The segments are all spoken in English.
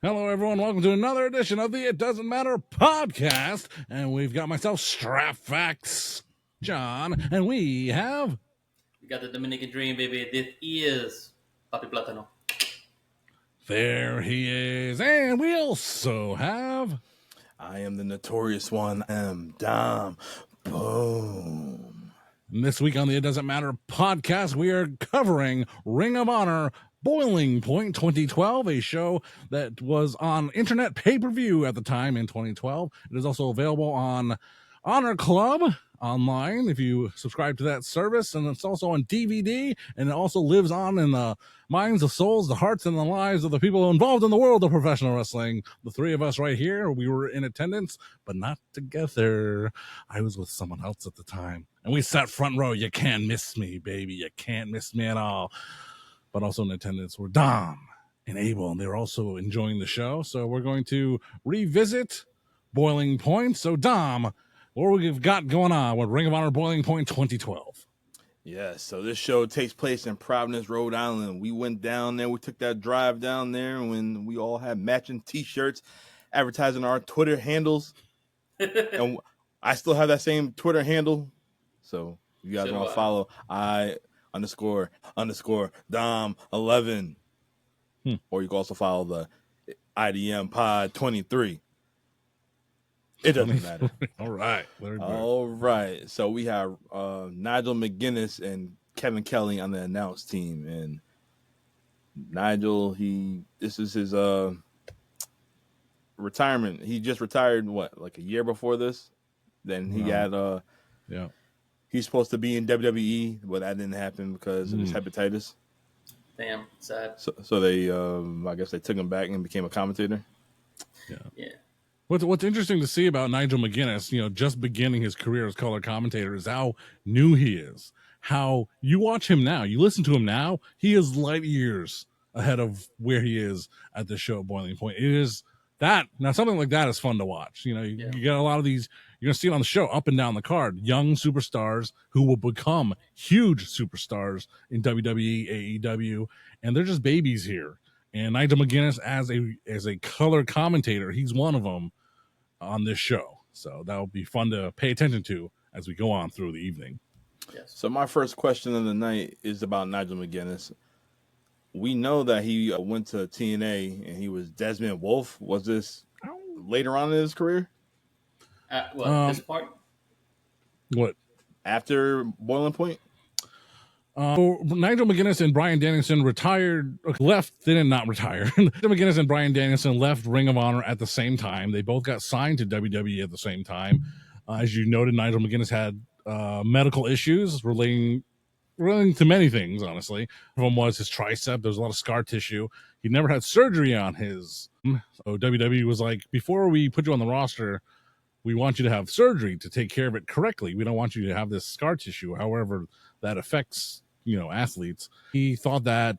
Hello, everyone. Welcome to another edition of the It Doesn't Matter podcast. And we've got myself, Strap Facts, John, and we have... We got the Dominican Dream, baby. This is Papi Platano. There he is. And we also have... I am the Notorious One Dom. Boom. And this week on the It Doesn't Matter podcast, we are covering Ring of Honor Boiling Point 2012, a show that was on internet pay-per-view at the time in 2012. It is also available on Honor Club online if you subscribe to that service, and it's also on DVD, and it also lives on in the minds, the souls, the hearts, and the lives of the people involved in the world of professional wrestling. The three of us right here, we were in attendance, but not together. I was with someone else at the time, and we sat front row. You can't miss me, baby. You can't miss me at all. But also in attendance were Dom and Abel, and they were also enjoying the show. So we're going to revisit Boiling Point. So Dom, what we've got going on with Ring of Honor Boiling Point 2012? Yes, so this show takes place in Providence, Rhode Island. We went down there. We took that drive down there when we all had matching T-shirts advertising our Twitter handles. And I still have that same Twitter handle. So if you guys want to follow, __ Dom 11. Or you can also follow the IDM Pod 23. It doesn't matter. All right. All right. So we have Nigel McGuinness and Kevin Kelly on the announce team. And Nigel, this is his retirement. He just retired, like a year before this? Then he got he's supposed to be in WWE, but that didn't happen because of his hepatitis. Damn, sad. So they, I guess they took him back and became a commentator. Yeah. What's interesting to see about Nigel McGuinness, just beginning his career as color commentator, is how new he is. How you watch him now, you listen to him now, he is light years ahead of where he is at the show at Boiling Point. It is that. Now, something like that is fun to watch. You get a lot of these, you're going to see it on the show up and down the card, young superstars who will become huge superstars in WWE, AEW, and they're just babies here. And Nigel McGuinness, as a color commentator, he's one of them on this show. So that'll be fun to pay attention to as we go on through the evening. Yes. So my first question of the night is about Nigel McGuinness. We know that he went to TNA and he was Desmond Wolfe. Was this later on in his career? This part? What? After Boiling Point? Nigel McGuinness and Bryan Danielson left. They did not retire. Nigel McGuinness and Bryan Danielson left Ring of Honor at the same time. They both got signed to WWE at the same time. As you noted, Nigel McGuinness had medical issues relating to many things, honestly. One of them was his tricep. There was a lot of scar tissue. He never had surgery on his. So WWE was like, before we put you on the roster, we want you to have surgery to take care of it correctly. We don't want you to have this scar tissue. However, that affects, athletes. He thought that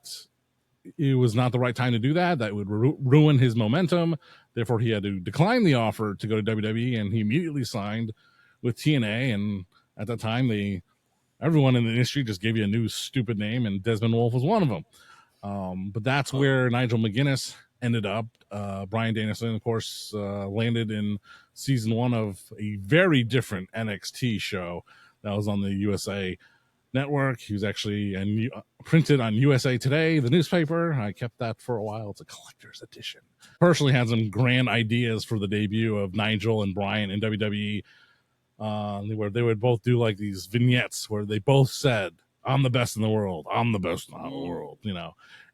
it was not the right time to do that. That would ruin his momentum. Therefore, he had to decline the offer to go to WWE, and he immediately signed with TNA. And at that time, everyone in the industry just gave you a new stupid name, and Desmond Wolfe was one of them. But that's where Nigel McGuinness ended up. Bryan Danielson, of course, landed in season 1 of a very different NXT show that was on the USA Network. He was actually printed on USA Today, the newspaper. I kept that for a while. It's a collector's edition. Personally had some grand ideas for the debut of Nigel and Bryan in WWE. Where they would both do like these vignettes where they both said, "I'm the best in the world. I'm the best in the world,"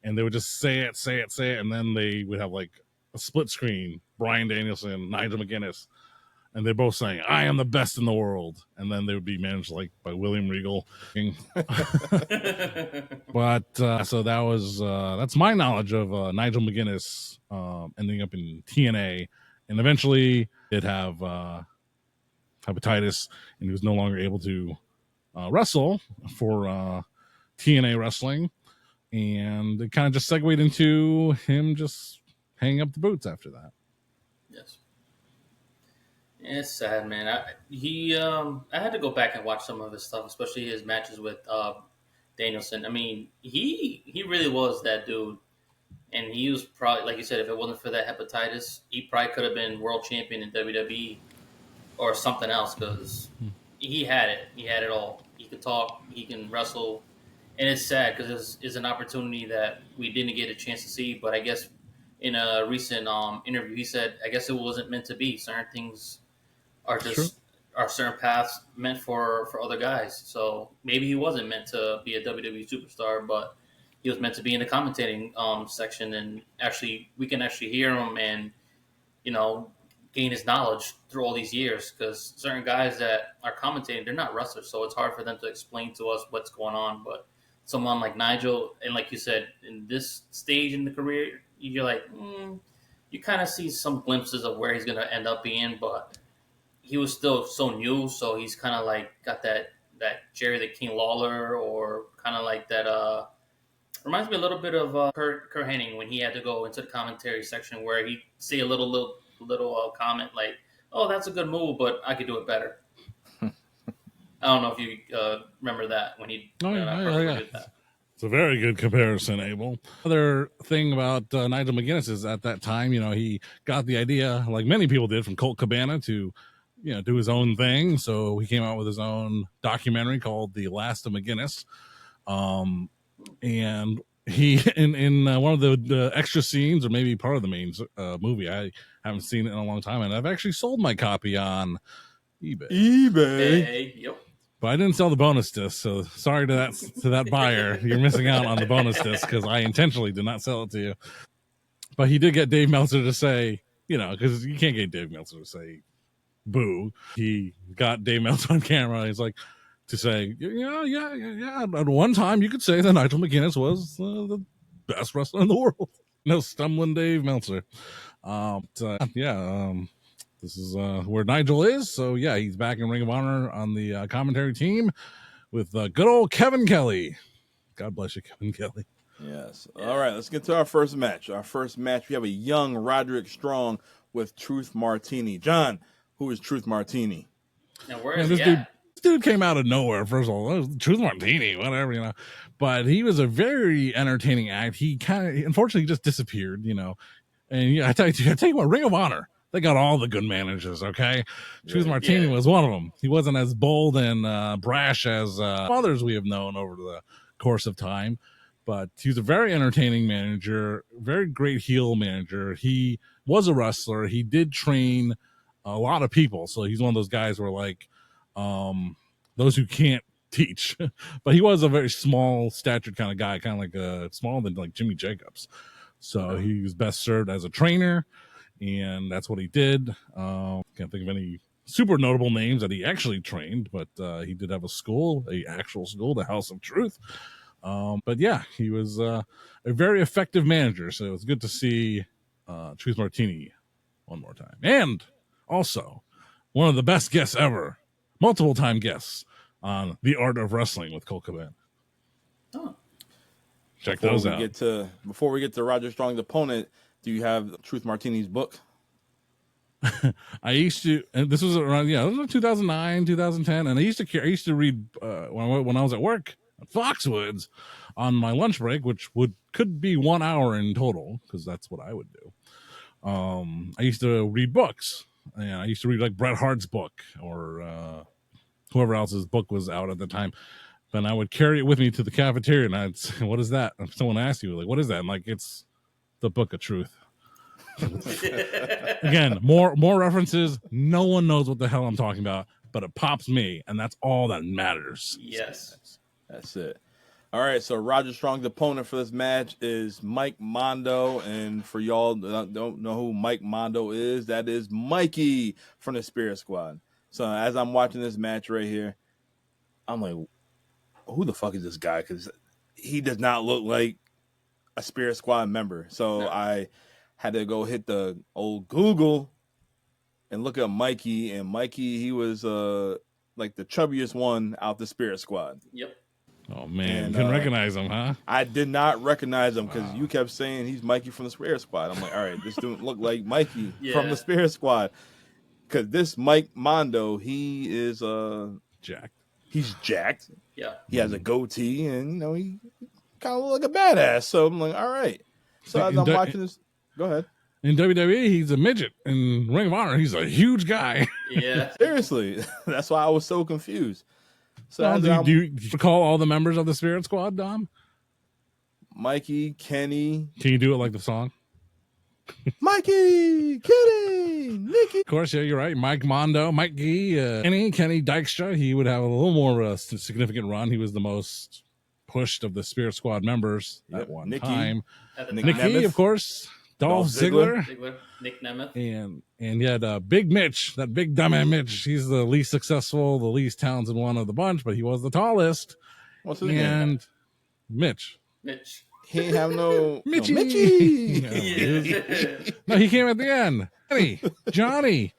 and they would just say it, and then they would have like a split screen, Bryan Danielson, Nigel McGuinness, and they're both saying, "I am the best in the world," and then they would be managed like by William Regal. But so that was that's my knowledge of Nigel McGuinness ending up in TNA, and eventually did have hepatitis, and he was no longer able to wrestle for TNA wrestling, and it kind of just segued into him just hanging up the boots after that. Yes. It's sad, man. I had to go back and watch some of his stuff, especially his matches with Danielson. I mean, he really was that dude And he was probably, like you said, if it wasn't for that hepatitis, he probably could have been world champion in WWE or something else because he had it. He had it all. He could talk. He can wrestle. And it's sad because it's an opportunity that we didn't get a chance to see. But I guess in a recent interview, he said, I guess it wasn't meant to be. Certain things are just are certain paths meant for other guys. So maybe he wasn't meant to be a WWE superstar, but he was meant to be in the commentating section, and actually we can actually hear him and gain his knowledge through all these years. Because certain guys that are commentating, they're not wrestlers, so it's hard for them to explain to us what's going on. But someone like Nigel, and like you said, in this stage in the career, you're like, you kind of see some glimpses of where he's going to end up being, but he was still so new, so he's kind of like got that Jerry the King Lawler, or kind of like that. Reminds me a little bit of Kurt Hennig when he had to go into the commentary section where he say a little comment like, "Oh, that's a good move, but I could do it better." I don't know if you remember that when he did that. It's a very good comparison, Abel. Other thing about Nigel McGuinness is at that time, he got the idea, like many people did, from Colt Cabana to, do his own thing. So he came out with his own documentary called The Last of McGuinness. And he, in one of the extra scenes, or maybe part of the main movie, I haven't seen it in a long time, and I've actually sold my copy on eBay. Hey, yep. But I didn't sell the bonus disc, so sorry to that buyer. You're missing out on the bonus disc because I intentionally did not sell it to you. But he did get Dave Meltzer to say, because you can't get Dave Meltzer to say boo. He got Dave Meltzer on camera. He's like, to say, yeah. At one time, you could say that Nigel McGuinness was the best wrestler in the world. No stumbling Dave Meltzer. This is where Nigel is. So, yeah, he's back in Ring of Honor on the commentary team with good old Kevin Kelly. God bless you, Kevin Kelly. Yes. All right, let's get to our first match. We have a young Roderick Strong with Truth Martini. John, who is Truth Martini? Now, where is he this dude came out of nowhere. First of all, Truth Martini, whatever, But he was a very entertaining act. He unfortunately just disappeared, And I tell you what, Ring of Honor, they got all the good managers, okay? Truth Martini was one of them. He wasn't as bold and brash as others we have known over the course of time, but he was a very entertaining manager, very great heel manager. He was a wrestler. He did train a lot of people, so he's one of those guys where, like, those who can't teach. But he was a very small statured kind of guy, kind of like smaller than like Jimmy Jacobs. So he was best served as a trainer, and that's what he did. Can't think of any super notable names that he actually trained, but he did have a actual school, the House of Truth. But yeah, he was a very effective manager. So it was good to see Truth Martini one more time. And also one of the best guests ever, multiple time guests on The Art of Wrestling with Colt Cabana. Oh. Check those out. Before we get to Roderick Strong's opponent, do you have Truth Martini's book? I used to, and this was around, this was 2009, 2010, and I used to read when I was at work at Foxwoods on my lunch break, which could be 1 hour in total, because that's what I would do. I used to read books, and I used to read like Bret Hart's book or whoever else's book was out at the time. Then I would carry it with me to the cafeteria, and I'd say, "What is that?" And someone asked you, like, "What is that?" And like, it's the Book of Truth. Again, more references. No one knows what the hell I'm talking about, but it pops me, and that's all that matters. Yes, that's it. All right, so Roderick Strong's opponent for this match is Mike Mondo, and for y'all that don't know who Mike Mondo is, that is Mikey from the Spirit Squad. So as I'm watching this match right here, I'm like, who the fuck is this guy? Because he does not look like a Spirit Squad member. So I had to go hit the old Google and look up Mikey. And Mikey, he was like the chubbiest one out the Spirit Squad. Yep. Oh, man. You couldn't recognize him, huh? I did not recognize him because you kept saying he's Mikey from the Spirit Squad. I'm like, all right, this dude look like Mikey from the Spirit Squad. Because this Mike Mondo, he is jacked. He's jacked. Yeah. He has a goatee, and he kind of look like a badass. So I'm like, all right. So as I'm watching this, go ahead. In WWE, he's a midget. In Ring of Honor, he's a huge guy. Yeah. Seriously, that's why I was so confused. So Well, do you recall all the members of the Spirit Squad, Dom? Mikey, Kenny. Can you do it like the song? Mikey, Kenny, Nikki. Of course, yeah, you're right. Mike Mondo, Mike Gee, Kenny Dykstra. He would have a little more significant run. He was the most pushed of the Spirit Squad members at one time. Nikki, of course. Dolph Ziggler. Nick Nemeth. And you had Big Mitch, that big dumbass Mitch. He's the least successful, the least talented one of the bunch, but he was the tallest. What's his name? Mitch. He ain't have no Mitchie. Mitchie. No, he came at the end. Johnny.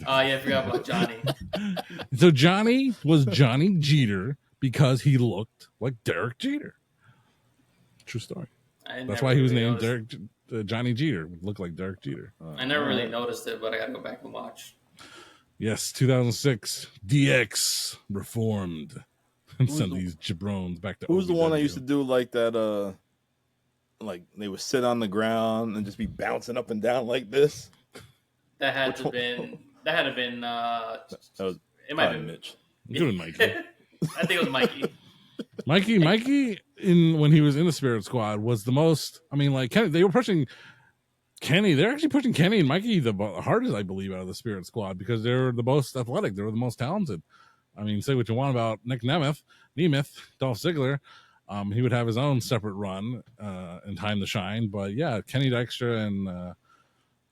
Oh, yeah, I forgot about Johnny. So Johnny was Johnny Jeter because he looked like Derek Jeter. True story. That's why he was named Johnny Jeter. Looked like Derek Jeter. I never really noticed it, but I got to go back and watch. Yes, 2006, DX reformed and sent these jabrones back to Who's OVW. the one that used to do like that, like they would sit on the ground and just be bouncing up and down like this? That had to have been it might have been Mitch. Doing Mikey. I think it was Mikey. Mikey when he was in the Spirit Squad was the most. I mean, like Kenny, they were pushing Kenny. They're actually pushing Kenny and Mikey the hardest, I believe, out of the Spirit Squad because they're the most athletic. They were the most talented. I mean, say what you want about Nick Nemeth, Dolph Ziggler. He would have his own separate run in time to shine. But yeah, Kenny Dykstra and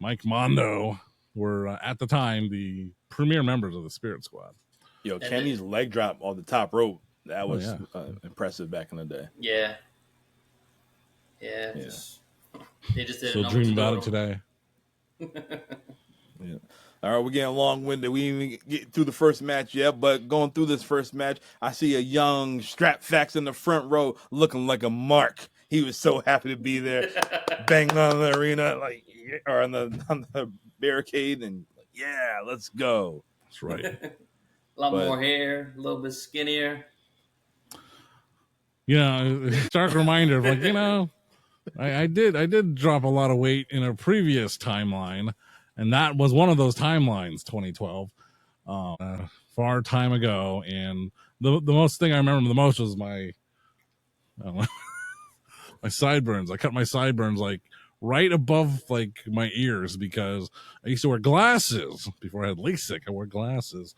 Mike Mondo were at the time the premier members of the Spirit Squad. Yo, Kenny's leg drop on the top rope. That was impressive back in the day. Yeah. They just didn't Still know dream about it today. Yeah. All right, we're getting long-winded. We didn't even get through the first match yet, but going through this first match, I see a young Strap Fax in the front row looking like a mark. He was so happy to be there, banging on the arena, or on the barricade, and yeah, let's go. That's right. A lot more hair, a little bit skinnier. Stark reminder of I did drop a lot of weight in a previous timeline, and that was one of those timelines, 2012, far time ago. And the most thing I remember the most was my sideburns. I cut my sideburns right above my ears because I used to wear glasses before I had LASIK. I wore glasses,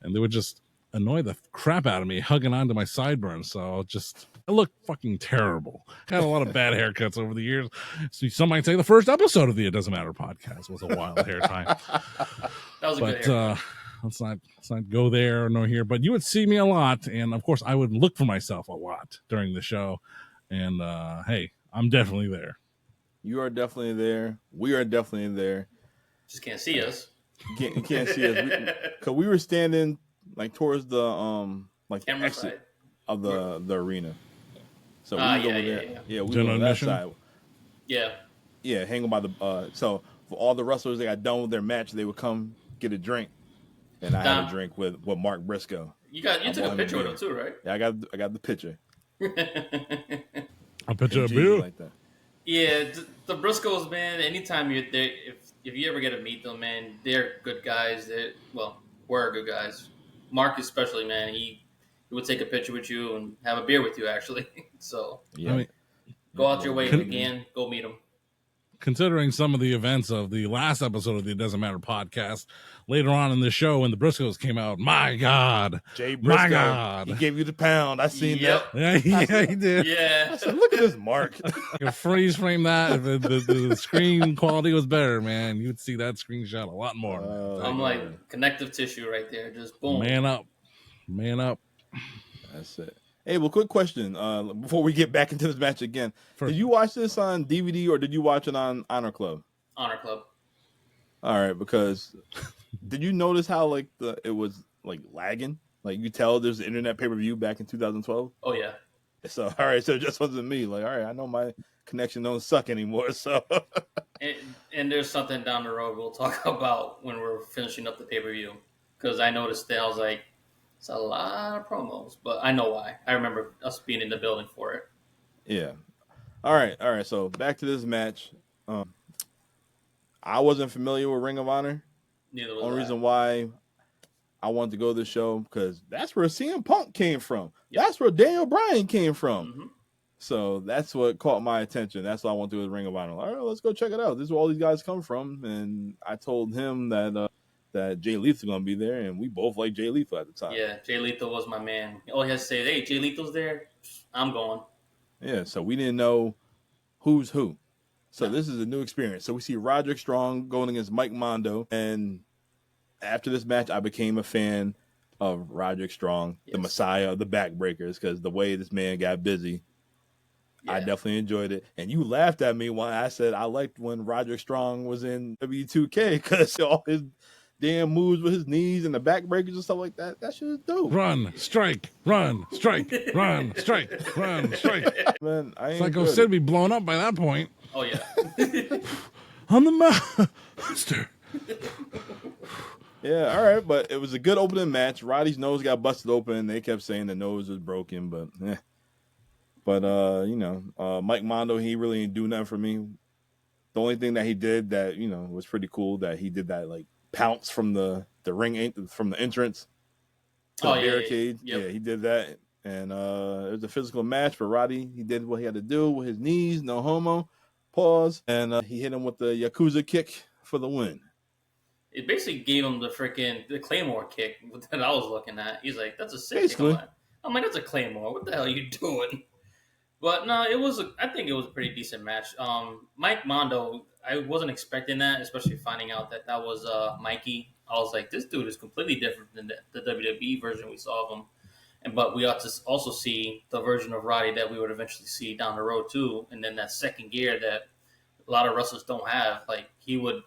and they would just annoy the crap out of me hugging onto my sideburns. So I look fucking terrible. Had a lot of bad haircuts over the years. So some might say the first episode of the It Doesn't Matter podcast was a wild hair time. That was a good hair. Let's not go there nor here. But you would see me a lot, and of course I would look for myself a lot during the show. And hey, I'm definitely there. You are definitely there. We are definitely there. Just can't see us. You can't see us because we were standing towards the camera exit side of the arena. So we was over there. Yeah, we were on that side. Yeah, hanging by the. So for all the wrestlers that got done with their match, they would come get a drink, and I had a drink with Mark Briscoe. You took a picture with him too, right? Yeah, I got the picture. A picture of you like that. Yeah, the Briscoes, man. Anytime you're there, if you ever get to meet them, man, they're good guys. Were good guys. Mark especially, man. He would take a picture with you and have a beer with you, actually. So go out your way again. Go meet him. Considering some of the events of the last episode of the It Doesn't Matter podcast, later on in the show when the Briscoes came out, my God, Jay Briscoe, my God, he gave you the pound. I seen that. Yeah, he did. Yeah. I said, look at this Mark. Freeze frame that. If the screen quality was better, man, you would see that screenshot a lot more. I'm like connective tissue right there. Just boom. Man up. That's it. Hey, well, quick question before we get back into this match again. Did you watch this on DVD or did you watch it on Honor Club? Honor Club. All right, because did you notice how it was lagging? Like you tell there's an internet pay-per-view back in 2012? Oh yeah. So all right, so it just wasn't me. All right, I know my connection don't suck anymore. So and there's something down the road we'll talk about when we're finishing up the pay-per-view. Because I noticed that I was like, it's a lot of promos, but I know why. I remember us being in the building for it. Yeah. All right. So back to this match. I wasn't familiar with Ring of Honor. Neither was Only I. reason why I wanted to go to the show because that's where CM Punk came from. Yep. That's where Daniel Bryan came from. Mm-hmm. So that's what caught my attention. That's what I want to do with Ring of Honor. All right, let's go check it out. This is where all these guys come from. And I told him that that Jay Lethal's going to be there, and we both like Jay Lethal at the time. Yeah, Jay Lethal was my man. All he has to say is, hey, Jay Lethal's there. I'm going. Yeah, so we didn't know who's who. So this is a new experience. So we see Roderick Strong going against Mike Mondo. And after this match, I became a fan of Roderick Strong, the Messiah of the backbreakers, because the way this man got busy, I definitely enjoyed it. And you laughed at me when I said I liked when Roderick Strong was in W2K because all his damn moves with his knees and the backbreakers and stuff like that. That shit is dope. Run, strike, run, strike, run, strike, run, strike. Man, Psycho Sid be blown up by that point. Oh, yeah. I'm the master. Yeah, all right, but it was a good opening match. Roddy's nose got busted open. They kept saying the nose was broken, but But Mike Mondo, he really didn't do nothing for me. The only thing that he did that, was pretty cool, that he did that like pounce from the ring, from the entrance to the barricade. Yep. Yeah, he did that. And it was a physical match for Roddy. He did what he had to do with his knees, no homo. Pause. And he hit him with the Yakuza kick for the win. It basically gave him the Claymore kick that I was looking at. He's like, that's a sick Basically. kick. I'm like, that's a Claymore. What the hell are you doing? But no, I think it was a pretty decent match. Mike Mondo, I wasn't expecting that, especially finding out that was Mikey. I was like, this dude is completely different than the WWE version we saw of him. But we ought to also see the version of Roddy that we would eventually see down the road too. And then that second gear that a lot of wrestlers don't have. Like, he would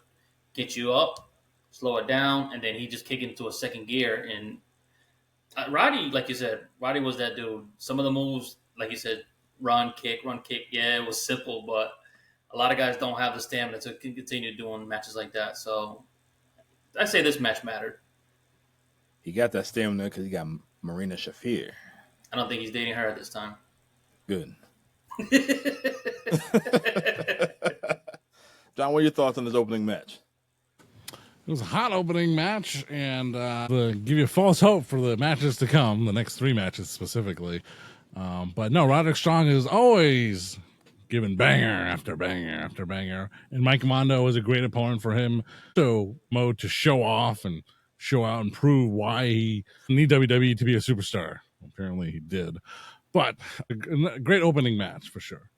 get you up, slow it down, and then he just kick into a second gear. And Roddy, like you said, Roddy was that dude. Some of the moves, like you said, run, kick. Yeah, it was simple, but a lot of guys don't have the stamina to continue doing matches like that. So I'd say this match mattered. He got that stamina because he got Marina Shafir. I don't think he's dating her at this time. Good. John, what are your thoughts on this opening match? It was a hot opening match, and to give you false hope for the matches to come, the next 3 matches specifically. But no, Roderick Strong is always giving banger after banger after banger. And Mike Mondo was a great opponent for him. So, mode to show off and show out and prove why he need WWE to be a superstar. Apparently he did. But a great opening match for sure.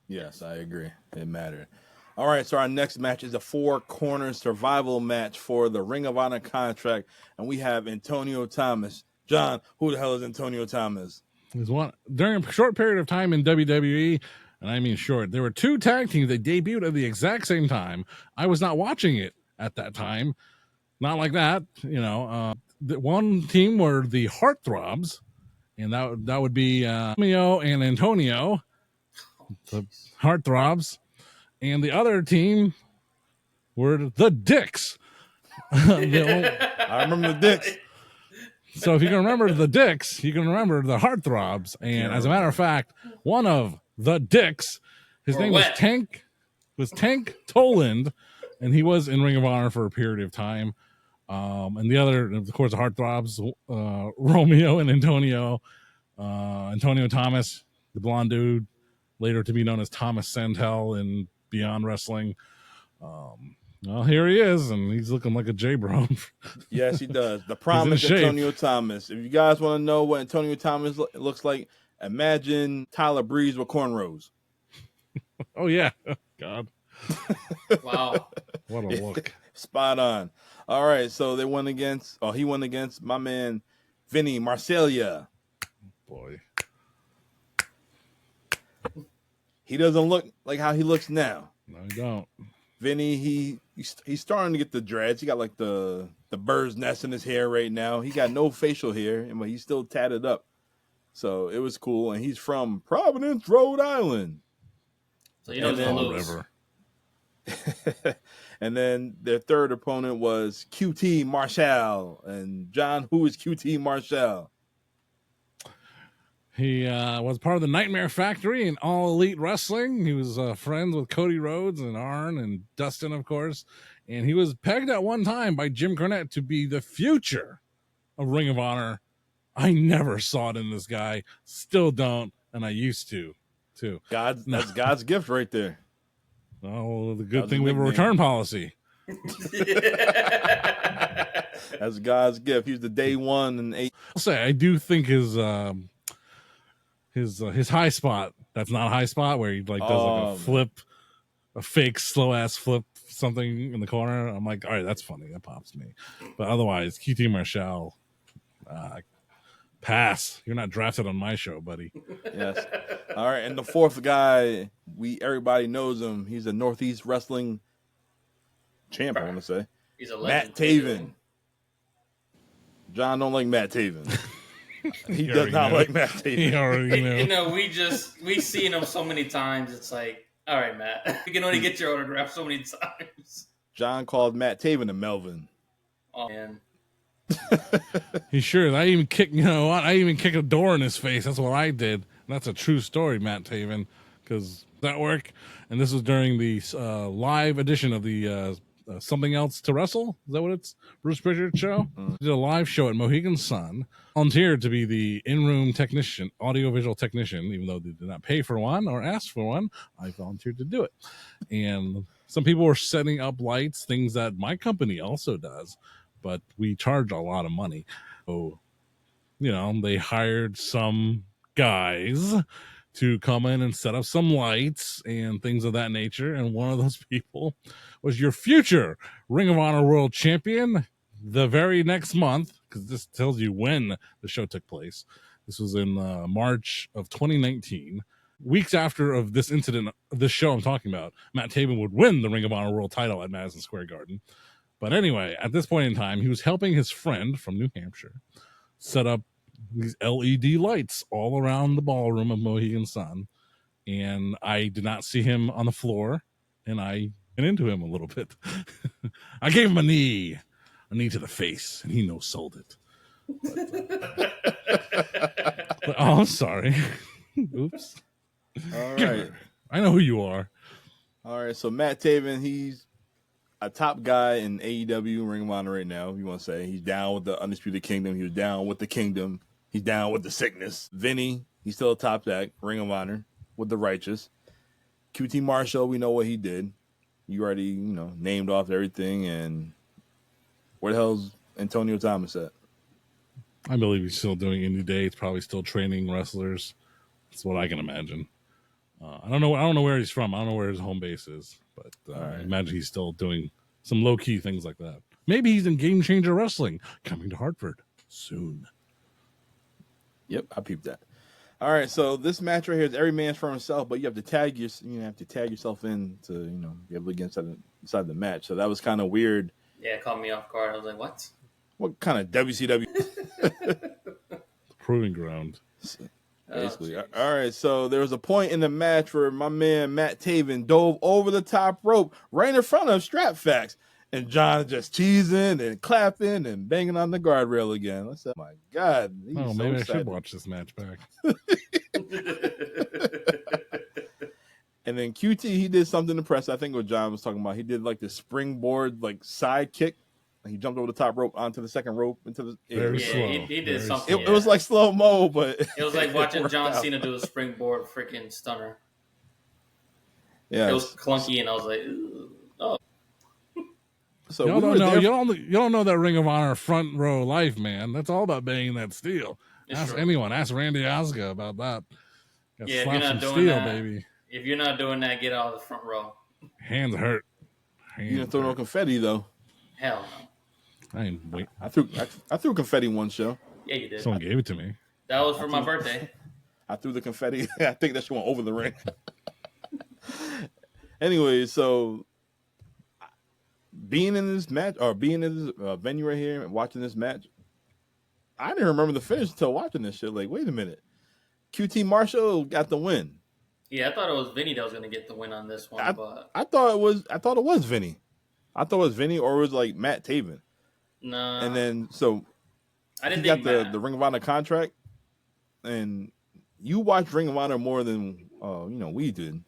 Yes, I agree. It mattered. All right, so our next match is a 4-corner survival match for the Ring of Honor contract. And we have Antonio Thomas. John, who the hell is Antonio Thomas? He's one during a short period of time in WWE, and I mean short. There were 2 tag teams that debuted at the exact same time. I was not watching it at that time. Not like that, The one team were the Heartthrobs, and that would be Romeo and Antonio, the Heartthrobs, and the other team were the Dicks. I remember the Dicks. So if you can remember the Dicks, you can remember the Heartthrobs. And as a matter of fact, one of the Dicks, his name was Tank Toland, and he was in Ring of Honor for a period of time. And the other, of course, the Heartthrobs, Romeo and Antonio. Antonio Thomas, the blonde dude, later to be known as Thomas Santel in Beyond Wrestling. Well, here he is, and he's looking like a J-Bro. Yes, he does. The promised Antonio Thomas. If you guys want to know what Antonio Thomas looks like, imagine Tyler Breeze with cornrows. Oh, yeah. God. Wow. What a look. Spot on. All right, so he won against my man, Vinny Marseglia. Boy. He doesn't look like how he looks now. No, he don't. Vinny, he's starting to get the dreads. He got like the bird's nest in his hair right now. He got no facial hair, but he's still tatted up. So it was cool. And he's from Providence, Rhode Island. So you know the river. And then their third opponent was QT Marshall. And John, who is QT Marshall? He was part of the Nightmare Factory in All Elite Wrestling. He was friends with Cody Rhodes and Arn and Dustin, of course. And he was pegged at one time by Jim Cornette to be the future of Ring of Honor. I never saw it in this guy. Still don't, and I used to, too. That's God's gift right there. Oh, the good thing we have a return policy. That's God's gift. He's the day one and 8. I'll say I do think his high spot. That's not a high spot where he does like a flip, a fake slow ass flip something in the corner. I'm like, all right, that's funny. That pops me. But otherwise, QT Marshall, pass. You're not drafted on my show, buddy. Yes. All right, and the fourth guy, everybody knows him. He's a Northeast Wrestling champ. I want to say he's a legend. Matt Taven. John don't like Matt Taven. He does not like Matt Taven. He already know. You know, we've seen him so many times. It's like, all right, Matt, you can only get your autograph so many times. John called Matt Taven a Melvin. Oh man. He sure is. I even kicked a door in his face. That's what I did. And that's a true story, Matt Taven, because that worked. And this was during the live edition of the Something Else to Wrestle. Is that what it's? Bruce Pritchard show. Did a live show at Mohegan Sun. Volunteered to be the in-room technician, audiovisual technician, even though they did not pay for one or ask for one. I volunteered to do it. And some people were setting up lights, things that my company also does, but we charge a lot of money. So, they hired some guys to come in and set up some lights and things of that nature. And one of those people was your future Ring of Honor World Champion the very next month, because this tells you when the show took place. This was in March of 2019. Weeks after of this incident, this show I'm talking about, Matt Taven would win the Ring of Honor World title at Madison Square Garden. But anyway, at this point in time, he was helping his friend from New Hampshire set up these LED lights all around the ballroom of Mohegan Sun. And I did not see him on the floor, and I went into him a little bit. I gave him a knee to the face, and he no-sold it. But, oh, I'm sorry. Oops. All right. I know who you are. All right, so Matt Taven, he's a top guy in AEW Ring of Honor right now, if you want to say. He's down with the Undisputed Kingdom. He was down with the Kingdom. He's down with the Sickness. Vinny, he's still a top guy, Ring of Honor, with the Righteous. QT Marshall, we know what he did. You already, named off everything. And where the hell's Antonio Thomas at? I believe he's still doing Indie Dates, probably still training wrestlers. That's what I can imagine. I don't know where he's from. I don't know where his home base is, but I imagine he's still doing some low-key things like that. Maybe he's in Game Changer Wrestling, coming to Hartford soon. Yep, I peeped that. All right, so this match right here is every man's for himself, but you have to tag yourself in to be able to get inside the match. So that was kind of weird. Yeah, it caught me off guard. I was like, what? What kind of WCW? Proving ground. Basically. All right, so there was a point in the match where my man Matt Taven dove over the top rope right in front of Strap Facts, and John just cheesing and clapping and banging on the guardrail again. I said, oh my God. Maybe I should watch this match back. And then QT, he did something impressive. I think what John was talking about. He did like the springboard, like side kick. He jumped over the top rope onto the second rope into the very slow. He did something. It was like slow mo, but it was like watching John Cena do a springboard freaking stunner. Yeah, it was clunky, and I was like, oh. So you don't know that Ring of Honor front row life, man. That's all about banging that steel. Ask anyone. Ask Randy Osgood about that. Yeah, if you're not doing steel, that, baby. If you're not doing that, get out of the front row. Hands hurt. You didn't throw no confetti though. Hell no. I threw confetti one show. Yeah, you did. Someone gave it to me. That was for my birthday. I threw the confetti. I think that shit went over the ring. Anyway, so being in this match or being in this venue right here and watching this match, I didn't remember the finish until watching this shit. Like, wait a minute, QT Marshall got the win. Yeah, I thought it was Vinny that was going to get the win on this one. But I thought it was Vinny. I thought it was Vinny, or it was like Matt Taven. No. And then so I didn't he think got the Ring of Honor contract, and you watched Ring of Honor more than we did.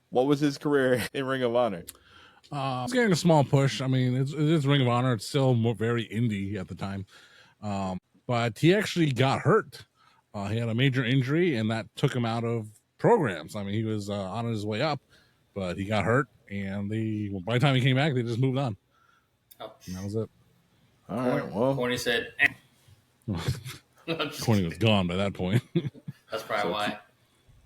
What was his career in Ring of Honor? It's getting a small push. I mean, it is Ring of Honor. It's still very indie at the time. But he actually got hurt. He had a major injury, and that took him out of programs. I mean, he was on his way up, but he got hurt, and by the time he came back, they just moved on. Oh. And that was it. All right, well. Corny said... Corny was gone by that point. That's probably why.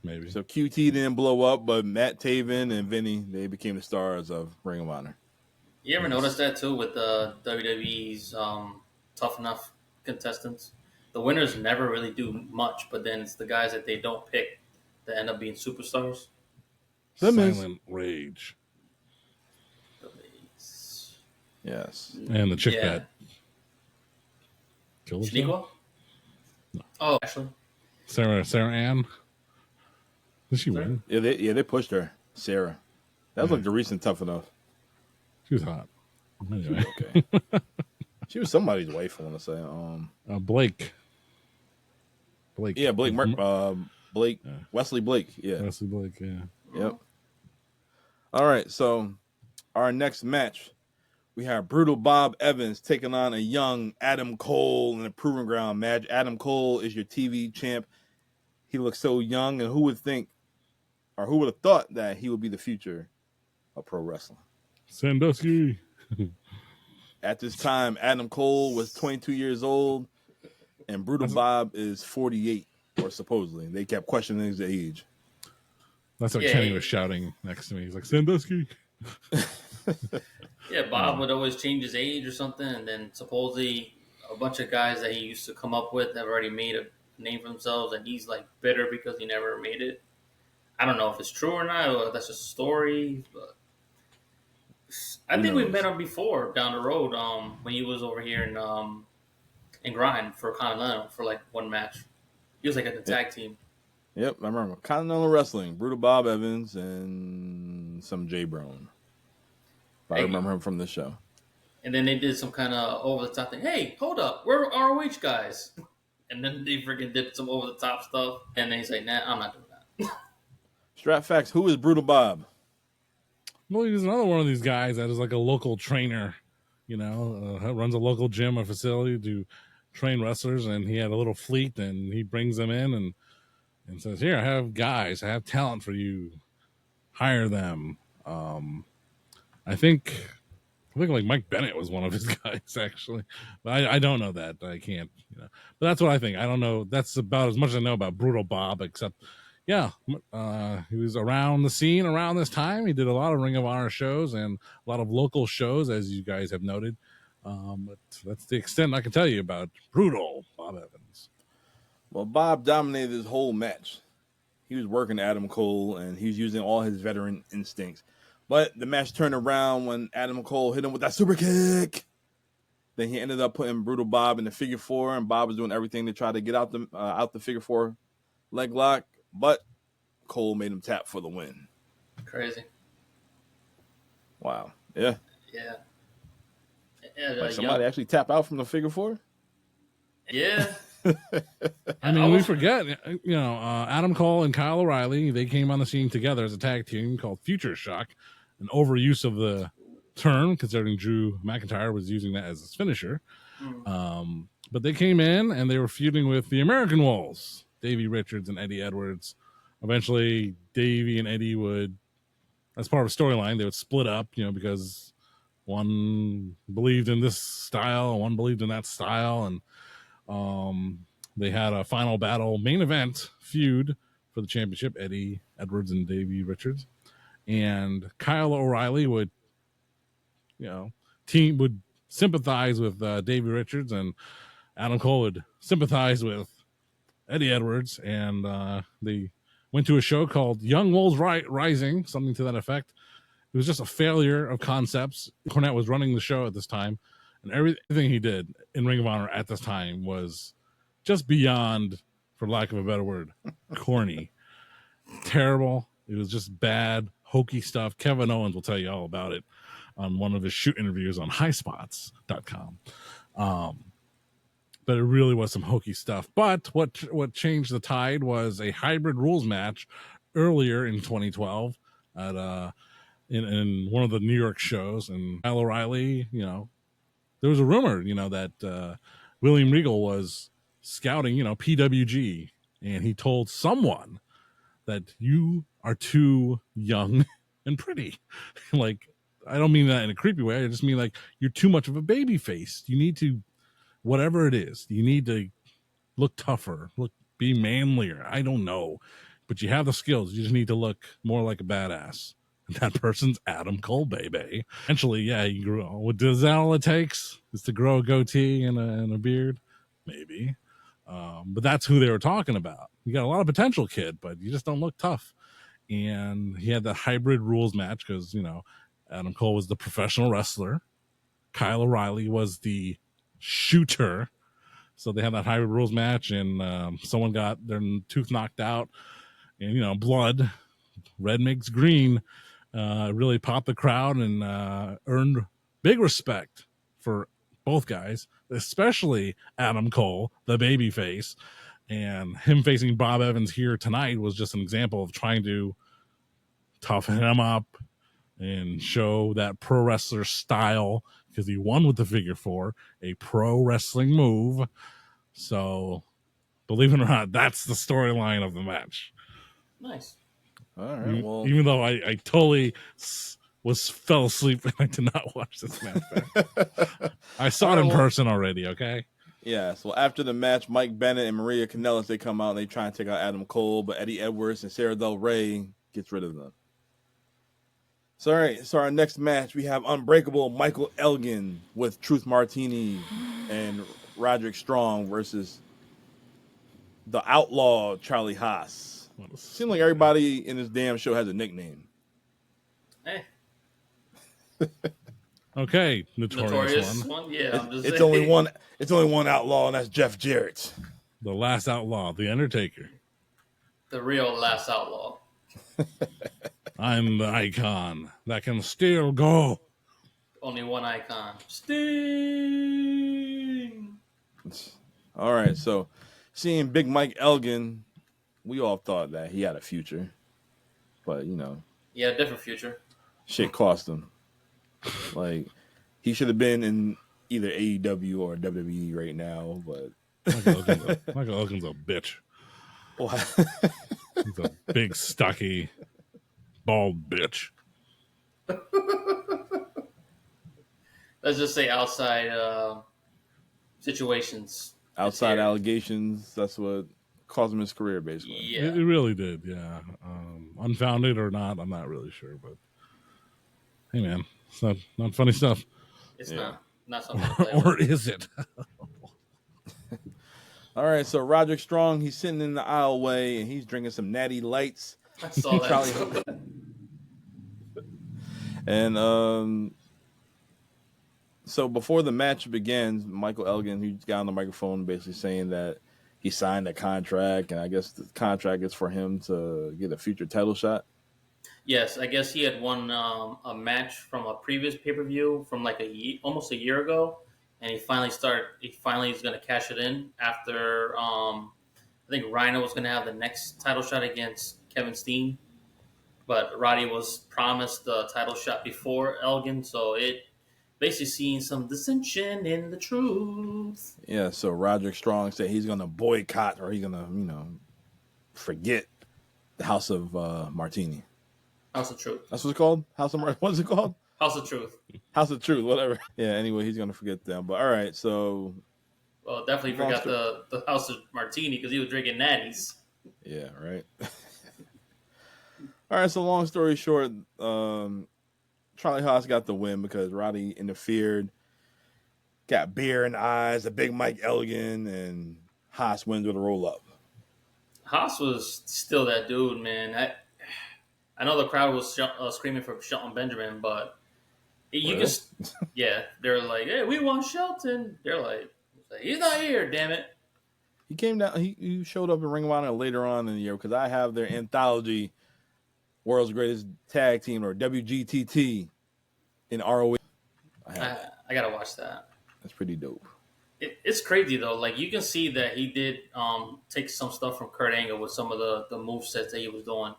Maybe. So QT didn't blow up, but Matt Taven and Vinny, they became the stars of Ring of Honor. You ever notice that too with the WWE's Tough Enough contestants? The winners never really do much, but then it's the guys that they don't pick that end up being superstars. Silent Rage. Yes. And the chick that killed herself? Shaniqua? No. Oh, actually. Sara Ann? Did she win? Yeah, they pushed her. Sara. That was like the recent Tough Enough. She was hot. Anyway. Okay. She was somebody's wife, I want to say. Blake. Yeah, Blake. Blake. Yeah. Wesley Blake. Yeah. Wesley Blake, yeah. Yep. All right, so our next match, we have Brutal Bob Evans taking on a young Adam Cole in a proving ground match. Adam Cole is your TV champ. He looks so young, and who would have thought that he would be the future of pro wrestling? Sandusky. At this time, Adam Cole was 22 years old, and Brutal Bob is 48, or supposedly. They kept questioning his age. That's what Kenny was shouting next to me. He's like, Sandusky. Yeah, Bob would always change his age or something, and then supposedly a bunch of guys that he used to come up with have already made a name for themselves, and he's like bitter because he never made it. I don't know if it's true or not, or if that's just a story, but I think we met him before down the road when he was over here in Grind for Kanellis for like one match. He was like at the tag team. Yep, I remember. Continental Wrestling, Brutal Bob Evans, and some Jay Brown. I remember him from the show. And then they did some kind of over-the-top thing. Hey, hold up. We're ROH guys. And then they freaking did some over-the-top stuff. And then he's like, nah, I'm not doing that. Strap facts, who is Brutal Bob? Well, he's another one of these guys that is like a local trainer, runs a local gym or facility to train wrestlers. And he had a little fleet, and he brings them in and says, here, I have guys. I have talent for you. Hire them. I think like Mike Bennett was one of his guys, actually. But I don't know that. I can't, But that's what I think. I don't know. That's about as much as I know about Brutal Bob, except, he was around the scene around this time. He did a lot of Ring of Honor shows and a lot of local shows, as you guys have noted. But that's the extent I can tell you about Brutal Bob Evans. Well, Bob dominated this whole match. He was working Adam Cole, and he was using all his veteran instincts. But the match turned around when Adam Cole hit him with that super kick. Then he ended up putting Brutal Bob in the figure four, and Bob was doing everything to try to get out the figure four leg lock. But Cole made him tap for the win. Crazy. Wow. Yeah. Yeah. Like somebody actually tap out from the figure four? Yeah. I mean, we forget, Adam Cole and Kyle O'Reilly, they came on the scene together as a tag team called Future Shock, an overuse of the term, considering Drew McIntyre was using that as his finisher. But they came in and they were feuding with the American Wolves, Davey Richards and Eddie Edwards. Eventually, Davey and Eddie would, as part of a storyline, they would split up, because one believed in this style, one believed in that style, and they had a final battle main event feud for the championship, Eddie Edwards and Davey Richards. And Kyle O'Reilly would, would sympathize with Davey Richards, and Adam Cole would sympathize with Eddie Edwards. And they went to a show called Young Wolves Rising, something to that effect. It was just a failure of concepts. Cornette was running the show at this time, and everything he did in Ring of Honor at this time was just beyond, for lack of a better word, corny. Terrible. It was just bad, hokey stuff. Kevin Owens will tell you all about it on one of his shoot interviews on highspots.com. but it really was some hokey stuff. But what changed the tide was a hybrid rules match earlier in 2012 at in one of the New York shows, and Kyle O'Reilly, there was a rumor, that William Regal was scouting, PWG, and he told someone that you are too young and pretty. Like, I don't mean that in a creepy way. I just mean like you're too much of a baby face. You need to, whatever it is, you need to look tougher, be manlier. I don't know, but you have the skills. You just need to look more like a badass. And that person's Adam Cole, baby. Eventually, yeah, he grew. Is that all it takes? Is to grow a goatee and a beard? Maybe. But that's who they were talking about. You got a lot of potential, kid, but you just don't look tough. And he had the hybrid rules match because, Adam Cole was the professional wrestler. Kyle O'Reilly was the shooter. So they had that hybrid rules match, and someone got their tooth knocked out, and, blood, red makes green, really popped the crowd and earned big respect for both guys, especially Adam Cole, the babyface. And him facing Bob Evans here tonight was just an example of trying to toughen him up and show that pro wrestler style, because he won with the figure four, a pro wrestling move. So, believe it or not, that's the storyline of the match. Nice. All right. Well, even though I totally fell asleep and I did not watch this match back. I saw it in person already. Okay. Yeah, so after the match, Mike Bennett and Maria Kanellis, they come out and they try and take out Adam Cole, but Eddie Edwards and Sara Del Rey gets rid of them. So, all right, so our next match, we have Unbreakable Michael Elgin with Truth Martini and Roderick Strong versus the Outlaw Charlie Haas. Seems like everybody in this damn show has a nickname. Hey. Okay, Notorious One. Yeah, it's only one. It's only one outlaw, and that's Jeff Jarrett, the last outlaw, the Undertaker, the real last outlaw. I'm the icon that can still go. Only one icon, Steen. All right, so seeing Big Mike Elgin, we all thought that he had a future, but he had a different future. Shit cost him. Like, he should have been in either AEW or WWE right now, but Michael Elgin's a bitch. What? He's a big, stocky, bald bitch. Let's just say outside situations. Outside allegations, that's what cost him his career, basically. Yeah. It really did, yeah. Unfounded or not, I'm not really sure, but hey, man, it's not funny stuff. It's not something to play or with. is it? All right, so Roderick Strong, he's sitting in the aisleway and he's drinking some Natty Lights. I saw that. And so before the match begins, Michael Elgin, he got on the microphone basically saying that he signed a contract, and I guess the contract is for him to get a future title shot. Yes, I guess he had won a match from a previous pay-per-view from like almost a year ago, and he finally is going to cash it in after I think Rhino was going to have the next title shot against Kevin Steen, but Roddy was promised the title shot before Elgin, so it basically seen some dissension in the truth. Yeah, so Roderick Strong said he's going to boycott, or he's going to, forget the House of Martini. House of Truth. That's what it's called? House of Martini. What's it called? House of Truth. House of Truth, whatever. Yeah, anyway, he's going to forget them. But all right, so. Well, definitely forgot the House of Martini because he was drinking natties. Yeah, right. All right, so long story short, Charlie Haas got the win because Roddy interfered, got beer in the eyes, a big Mike Elgin, and Haas wins with a roll-up. Haas was still that dude, man. I know the crowd was screaming for Shelton Benjamin, but you really? They're like, hey, we want Shelton. They're like, he's not here, damn it. He came down, he showed up in Ring of Honor later on in the year because I have their anthology, World's Greatest Tag Team, or WGTT, in ROH. I gotta watch that. That's pretty dope. It's crazy though. Like you can see that he did take some stuff from Kurt Angle with some of the movesets that he was doing.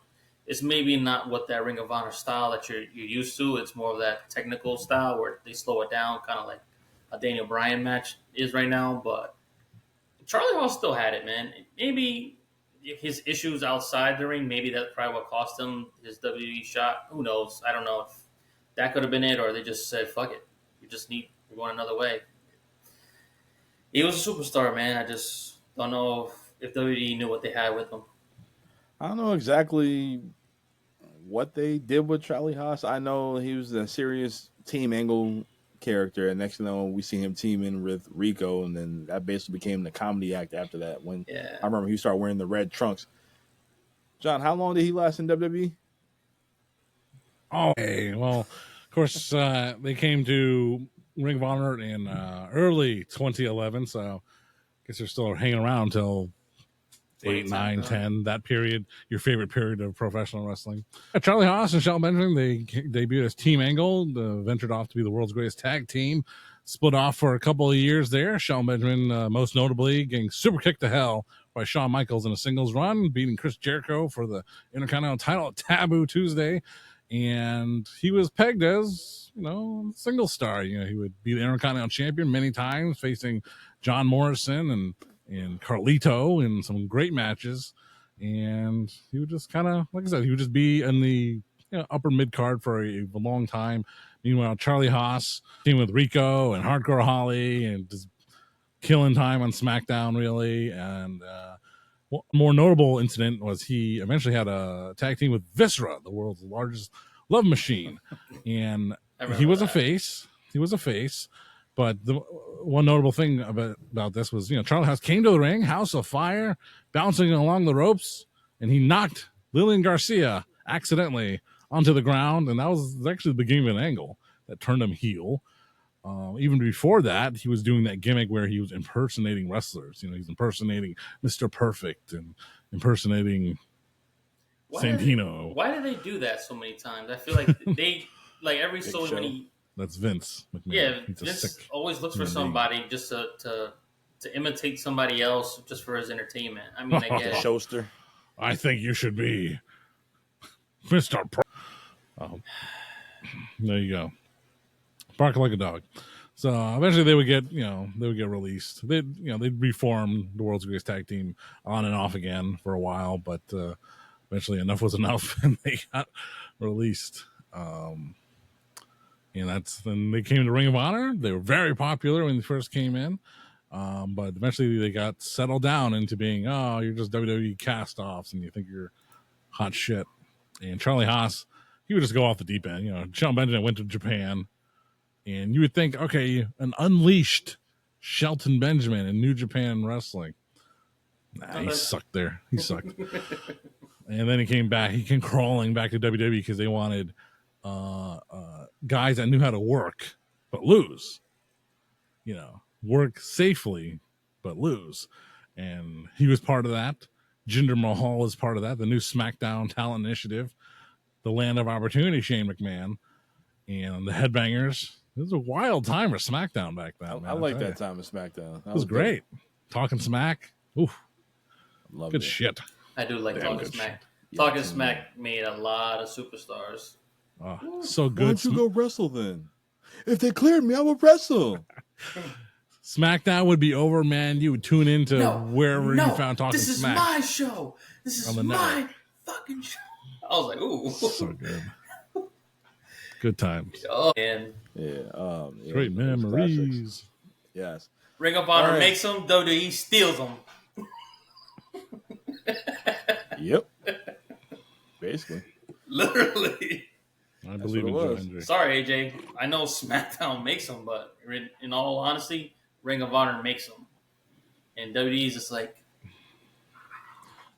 It's maybe not what that Ring of Honor style that you're used to. It's more of that technical style where they slow it down, kind of like a Daniel Bryan match is right now. But Charlie Hall still had it, man. Maybe his issues outside the ring, maybe that's probably what cost him his WWE shot. Who knows? I don't know if that could have been it, or they just said, "Fuck it, we're going another way." He was a superstar, man. I just don't know if WWE knew what they had with him. I don't know exactly what they did with Charlie Haas. I know he was a serious Team Angle character, and next thing you know, we see him teaming with Rico, and then that basically became the comedy act after that. When I remember he started wearing the red trunks. John, how long did he last in WWE? Oh, hey, well, of course, they came to Ring of Honor in early 2011, so I guess they're still hanging around until 8, 9, 10, that period, your favorite period of professional wrestling. Charlie Haas and Shelton Benjamin, they debuted as Team Angle, ventured off to be the world's greatest tag team, split off for a couple of years there. Shelton Benjamin, most notably, getting super kicked to hell by Shawn Michaels in a singles run, beating Chris Jericho for the Intercontinental title at Taboo Tuesday. And he was pegged as, single star. He would be the Intercontinental champion many times, facing John Morrison and Carlito in some great matches. And he would just kind of, like I said, he would just be in the upper mid card for a long time. Meanwhile, Charlie Haas teamed with Rico and Hardcore Holly and just killing time on SmackDown, really. And more notable incident was he eventually had a tag team with Viscera, the world's largest love machine. And he was a face. He was a face. But the one notable thing about this was, Charlie Haas came to the ring, House of Fire, bouncing along the ropes, and he knocked Lillian Garcia accidentally onto the ground. And that was actually the beginning of an angle that turned him heel. Even before that, he was doing that gimmick where he was impersonating wrestlers. He's impersonating Mr. Perfect and impersonating Santino. Why do they do that so many times? I feel like they, every so many... That's Vince McMahon. Yeah, Vince always looks for somebody just to imitate somebody else just for his entertainment. I mean, I get it. Showster. I think you should be Mr. There you go. Bark like a dog. So eventually they would get released. They'd reform the world's greatest tag team on and off again for a while, but eventually enough was enough, and they got released. And then they came to Ring of Honor. They were very popular when they first came in, but eventually they got settled down into being, you're just WWE cast-offs, and you think you're hot shit. And Charlie Haas, he would just go off the deep end. Shelton Benjamin went to Japan, and you would think, okay, an unleashed Shelton Benjamin in New Japan Wrestling. Nah, he sucked there. He sucked. And then he came back. He came crawling back to WWE because they wanted guys that knew how to work but lose. Work safely but lose. And he was part of that. Jinder Mahal is part of that. The new SmackDown Talent Initiative. The Land of Opportunity, Shane McMahon. And the Headbangers. It was a wild time for SmackDown back then. I like that time of SmackDown. It was great. Talking Smack. Ooh. Good shit. I do like Talking Smack. Talking Smack made a lot of superstars. Oh, so good. Why don't you go wrestle then? If they cleared me, I would wrestle. SmackDown would be over, man. You would tune into wherever you found Talking This is Smack. my show. This is my fucking show. I was like, ooh. So good. Good times. Oh, man. Yeah. Great memories. Yes. Ring of Honor makes them, WWE steals them. Yep. Basically. Literally. I believe in Joe Hendry. Sorry, AJ. I know SmackDown makes them, but in all honesty, Ring of Honor makes them. And WWE is just like,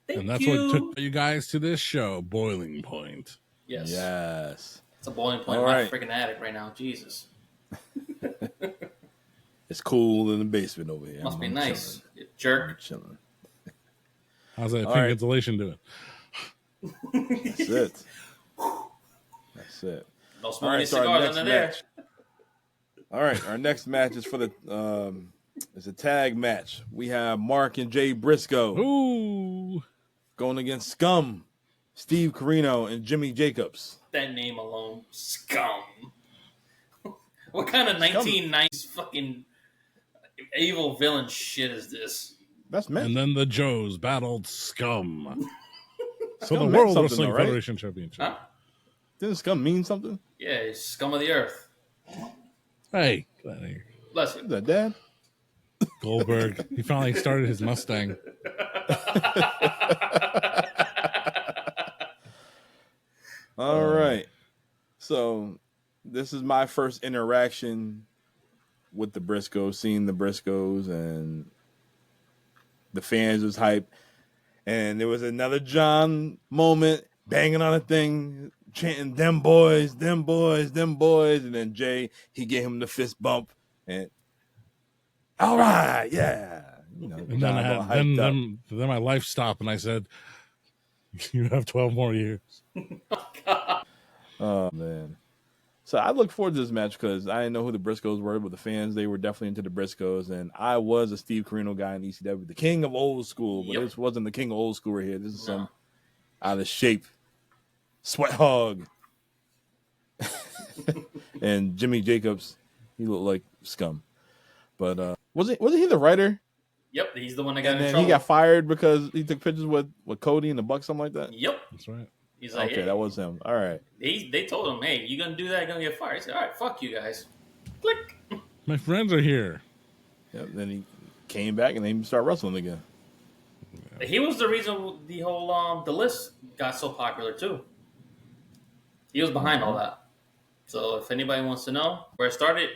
and that's what took you guys to this show, Boiling Point. Yes. It's a boiling point in my freaking attic right now. Jesus. It's cool in the basement over here. Must be nice. You jerk. I'm chilling. How's that pink insulation doing? That's it. That's it. No smoking cigars under there. All right, our next match is for the It's a tag match. We have Mark and Jay Briscoe. Ooh. Going against Scum, Steve Corino, and Jimmy Jacobs. That name alone, Scum. What kind of 1990s fucking evil villain shit is this? That's meant. And then the Joes battled Scum. So Scum the World meant Wrestling though, right? Federation Championship. Huh? Didn't Scum mean something? Yeah, it's scum of the earth. Hey, get out of here. Bless you. Is that Dad? Goldberg. He finally started his Mustang. All right. So this is my first interaction with the Briscoes, seeing the Briscoes, and the fans was hype. And there was another John moment, banging on a thing, chanting, them boys, them boys, them boys. And then Jay, he gave him the fist bump. And all right, yeah. You know, And then my life stopped, and I said, "You have 12 more years." Oh man! So I look forward to this match because I didn't know who the Briscoes were, but the fans, they were definitely into the Briscoes, and I was a Steve Corino guy in ECW, the king of old school. But this wasn't the king of old school right here. This is some out of shape sweat hog. And Jimmy Jacobs, he looked like Scum. But wasn't he the writer? Yep, he's the one that got And in then trouble. he got fired because he took pictures with Cody and the Bucks, something like that. Yep. That's right. He's like, Okay, hey. that was him. All right. They told him, hey, you gonna do that, you're gonna get fired. He said, all right, fuck you guys. Click. My friends are here. Yep. Then he came back and then he started wrestling again. He was the reason the whole the list got so popular too. He was behind all that. So if anybody wants to know where it started,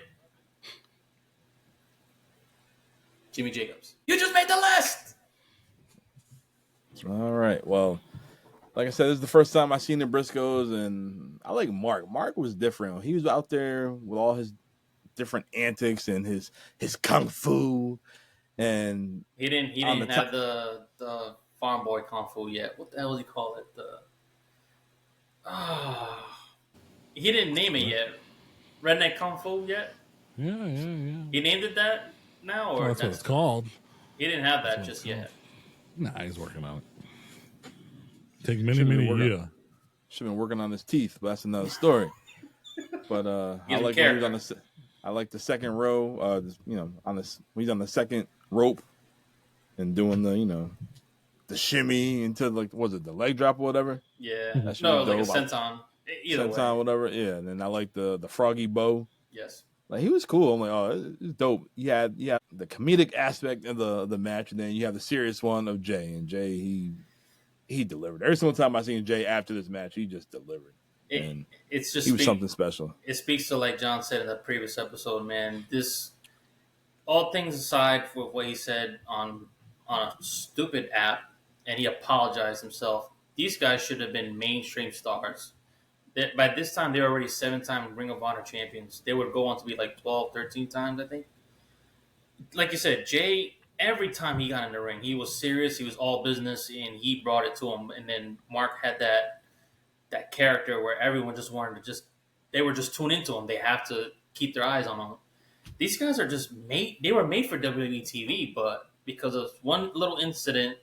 Jimmy Jacobs. You just made the list. All right. Well, like I said, this is the first time I've seen the Briscoes, and I like Mark. Mark was different. He was out there with all his different antics and his kung fu, and he didn't have the farm boy kung fu yet. What the hell does he call it? He didn't name it yet. Redneck kung fu yet? Yeah. He named it that now, or That's what it's called. He didn't have that just yet. Nah, he's working on it. Take many years. Should have been working on his teeth, but that's another story. But I like when he was I like the second row. He's on the second rope and doing the shimmy into the leg drop or whatever. Yeah, no, like a senton. Either senton, way. whatever. Yeah, and then I like the froggy bow. Yes. Like, he was cool. I'm like, oh, it's dope. You had the comedic aspect of the match, and then you have the serious one of Jay. And Jay, he delivered. Every single time I seen Jay after this match, he just delivered. He was something special. It speaks to, like John said in the previous episode, man. This, all things aside for what he said on a stupid app, and he apologized himself. These guys should have been mainstream stars. By this time, they're already 7-time Ring of Honor champions. They would go on to be like 12, 13 times, I think. Like you said, Jay, every time he got in the ring, he was serious. He was all business, and he brought it to him. And then Mark had that character where everyone just wanted to they were just tuned into him. They have to keep their eyes on him. These guys are just made. They were made for WWE TV, but because of one little incident,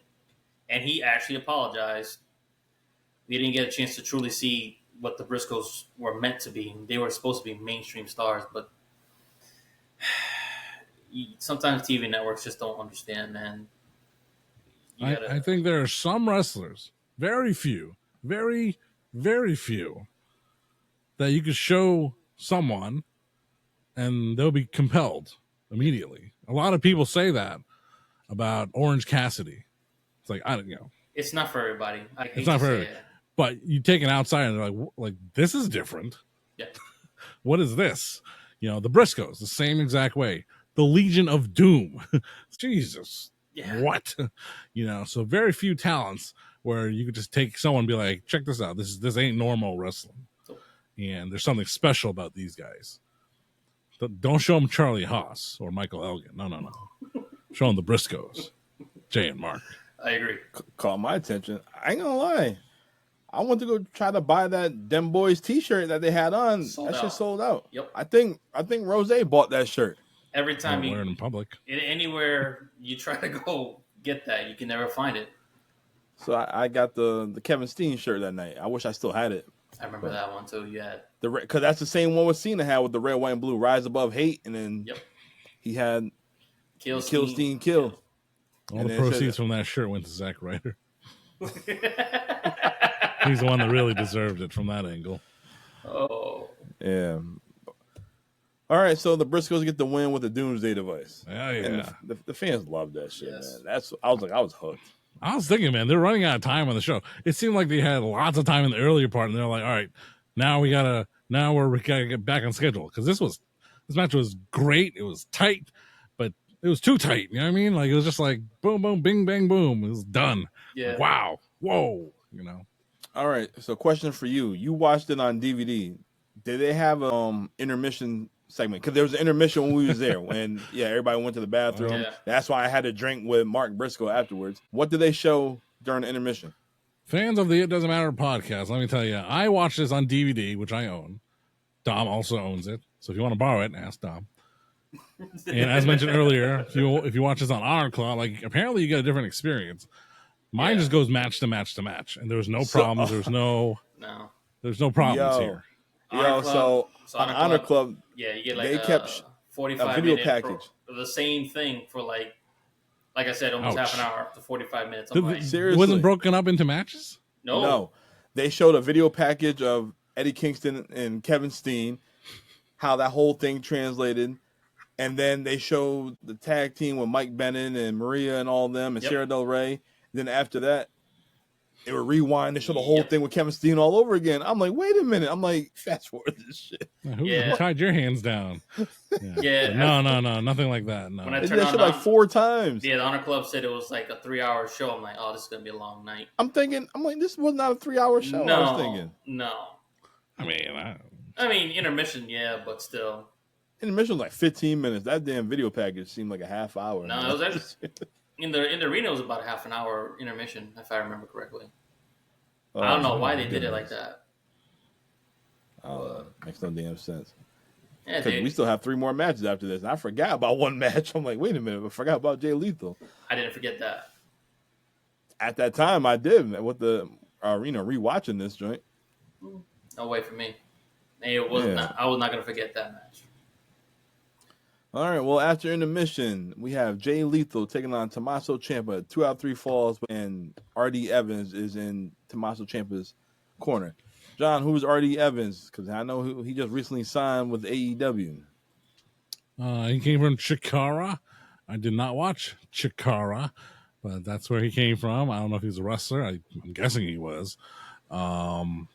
and he actually apologized, we didn't get a chance to truly see what the Briscoes were meant to be. They were supposed to be mainstream stars, but sometimes TV networks just don't understand, man. I think there are some wrestlers, very few, very, very few, that you could show someone and they'll be compelled immediately. A lot of people say that about Orange Cassidy. It's like, it's not for everybody. It's not for everybody. But you take an outsider and they're like, this is different. Yeah. What is this? The Briscoes, the same exact way. The Legion of Doom. Jesus. Yeah. What? So very few talents where you could just take someone and be like, check this out. This ain't normal wrestling. And there's something special about these guys. Don't show them Charlie Haas or Michael Elgin. No. Show them the Briscoes. Jay and Mark. I agree. Caught my attention. I ain't gonna lie. I went to go try to buy that Dem Boys T-shirt that they had on. That shit sold out. Yep. I think Rose bought that shirt. Every time wear it in public. Anywhere you try to go get that, you can never find it. So I got the Kevin Steen shirt that night. I wish I still had it. I remember that one too. You had because that's the same one with Cena had with the red, white, and blue. Rise above hate, and then he had Kill Steen, kill. All the proceeds from that shirt went to Zack Ryder. He's the one that really deserved it from that angle. Oh. Yeah. All right, so the Briscoes get the win with the Doomsday device. Oh, yeah. And the fans love that shit, man. I was hooked. I was thinking, man, they're running out of time on the show. It seemed like they had lots of time in the earlier part, and they're like, all right, now we gotta get back on schedule. Because this match was great. It was tight, but it was too tight. You know what I mean? Like, it was just like boom, boom, bing, bang, boom. It was done. Yeah. Wow. Whoa. You know. All right. So, question for you: you watched it on DVD. Did they have intermission segment? Because there was an intermission when we was there. When everybody went to the bathroom. Yeah. That's why I had to drink with Mark Briscoe afterwards. What did they show during the intermission? Fans of the It Doesn't Matter podcast, let me tell you, I watched this on DVD, which I own. Dom also owns it, so if you want to borrow it, ask Dom. And as mentioned earlier, if you watch this on Honor Club, like apparently you get a different experience. Mine just goes match to match to match, and there's no problems. There's no problems here. So Honor Club, you get like they kept 45 video minute package. The same thing for like I said, almost half an hour to 45 minutes. Seriously, it wasn't broken up into matches? No. They showed a video package of Eddie Kingston and Kevin Steen, how that whole thing translated. And then they showed the tag team with Mike Bennett and Maria and all of them and Sara Del Rey. Then after that, it would rewind and show the whole thing with Kevin Steen all over again. I'm like, wait a minute. I'm like, fast forward this shit. Who tied your hands down? No, nothing like that. No. When I they turned did that shit on, like 4 times. Yeah, the Honor Club said it was like a 3-hour show. I'm like, oh, this is going to be a long night. I'm like, this was not a 3-hour show. No, I was thinking. No. I mean, intermission, but still. Intermission was like 15 minutes. That damn video package seemed like a half hour. No, it was actually, in the arena, it was about a half an hour intermission, if I remember correctly. I don't know why they did it like that. Makes no damn sense. Yeah, because we still have 3 more matches after this. And I forgot about one match. I'm like, wait a minute. I forgot about Jay Lethal. I didn't forget that. At that time, I did. With the arena rewatching this joint. No way for me. It was not. I was not going to forget that match. All right. Well, after intermission, we have Jay Lethal taking on Tommaso Ciampa. 2 out of 3 falls, and R.D. Evans is in Tommaso Ciampa's corner. John, who's R.D. Evans? Because I know he just recently signed with AEW. He came from Chikara. I did not watch Chikara, but that's where he came from. I don't know if he's a wrestler. I'm guessing he was. And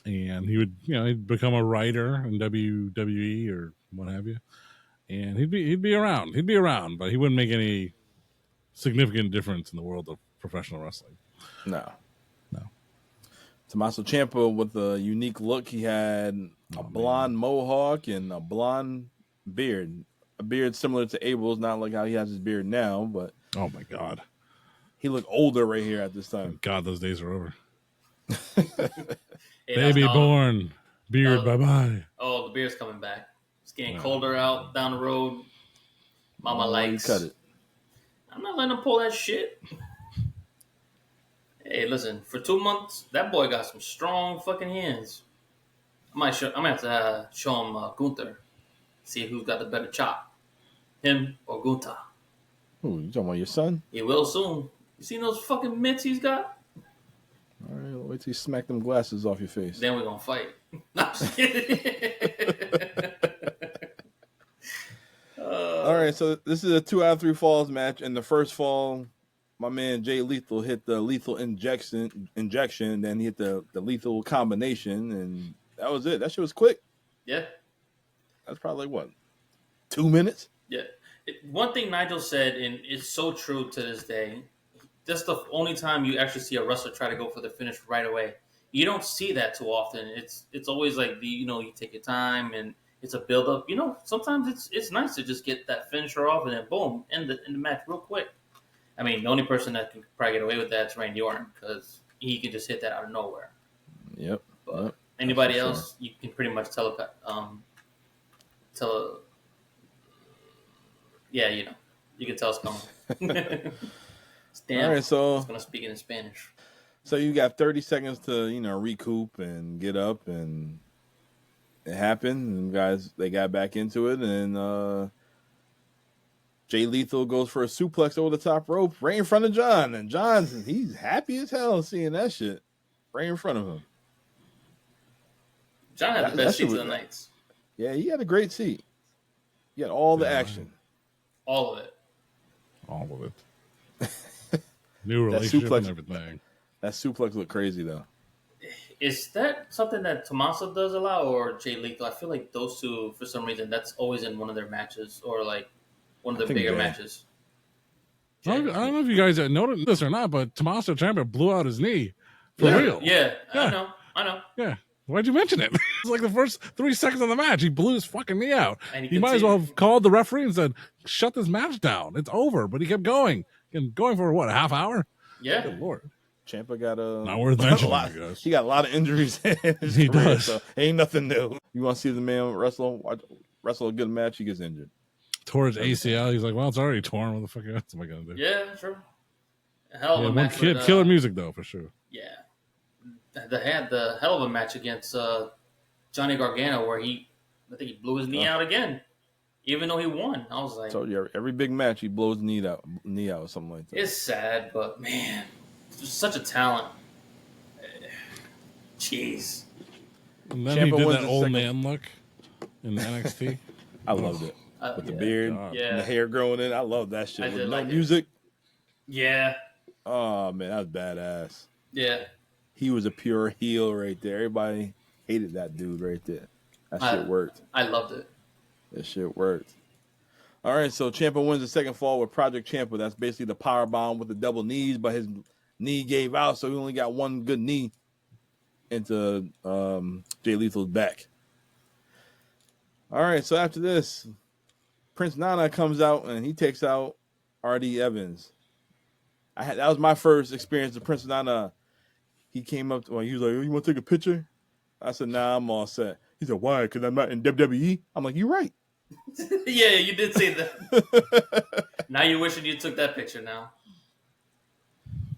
he would, he'd become a writer in WWE or what have you. And he'd be around. He'd be around, but he wouldn't make any significant difference in the world of professional wrestling. No. Tommaso Ciampa with a unique look. He had a blonde mohawk and a blonde beard. A beard similar to Abel's, not like how he has his beard now, but oh my God, he looked older right here at this time. God, those days are over. Hey, baby born, beard bye-bye. Oh, the beard's coming back. It's getting colder out down the road. Mama likes. Cut it. I'm not letting him pull that shit. Hey, listen, for 2 months, that boy got some strong fucking hands. I'm gonna have to show him Gunther. See who's got the better chop. Him or Gunther. Who, you talking about your son? He will soon. You seen those fucking mitts he's got? All right, wait till you smack them glasses off your face. Then we're gonna fight. No, I'm just kidding. All right, so this is a 2 out of 3 falls match. In the first fall, my man Jay Lethal hit the lethal injection, then he hit the lethal combination, and that was it. That shit was quick. Yeah. That's probably like, what, 2 minutes? Yeah. One thing Nigel said, and it's so true to this day, that's the only time you actually see a wrestler try to go for the finish right away. You don't see that too often. It's always like you take your time and it's a build up. Sometimes it's nice to just get that finisher off and then boom, end the match real quick. I mean, the only person that can probably get away with that is Randy Orton because he can just hit that out of nowhere. Yep. But anybody else, you can pretty much Yeah, you can tell it's coming. All right, so it's gonna speak in Spanish. So you got 30 seconds to recoup and get up, and it happened. And guys, they got back into it, and Jay Lethal goes for a suplex over the top rope right in front of John, and he's happy as hell seeing that shit right in front of him. John had the best seats of the nights. Yeah, he had a great seat. He had all the action. All of it. All of it. New relationship and everything. That suplex looked crazy, though. Is that something that Tommaso does a lot, or Jay Lethal? I feel like those two, for some reason, that's always in one of their matches, or like one of the bigger matches. I don't know if you guys noticed this or not, but Tommaso Ciampa blew out his knee. For real. Yeah, I know. Yeah. Why'd you mention it? It's like the first 3 seconds of the match. He blew his fucking knee out. He might as well have called the referee and said, shut this match down. It's over. But he kept going. And going for, what, a half hour? Yeah. Good Lord. Ciampa got not worth mentioning, I guess. He got a lot of injuries in his career, does. So ain't nothing new. You want to see the man wrestle a good match, he gets injured. Tore his ACL. He's like, well, it's already torn. What the fuck else am I going to do? Yeah, sure. Hell of a match. Killer music, though, for sure. Yeah. They had the hell of a match against Johnny Gargano where I think he blew his knee out again, even though he won. I was like, told you, every big match he blows knee out or something like that. It's sad, but man, just such a talent. Jeez. And then Ciampa he did that old man look in NXT. I loved it with the beard and the hair growing in. I love that shit. With no music. Yeah. Oh man, that was badass. Yeah. He was a pure heel right there. Everybody hated that dude right there. That shit worked. I loved it. That shit worked. All right, so Ciampa wins the second fall with Project Ciampa. That's basically the power bomb with the double knees, but his knee gave out, so he only got one good knee into Jay Lethal's back. All right, so after this, Prince Nana comes out and he takes out R.D. Evans. That was my first experience with Prince Nana. He came up to me. He was like, "You want to take a picture?" I said, "Nah, I'm all set." He said, "Why? Because I'm not in WWE?" I'm like, "You're right." Yeah, you did say that. Now you're wishing you took that picture now.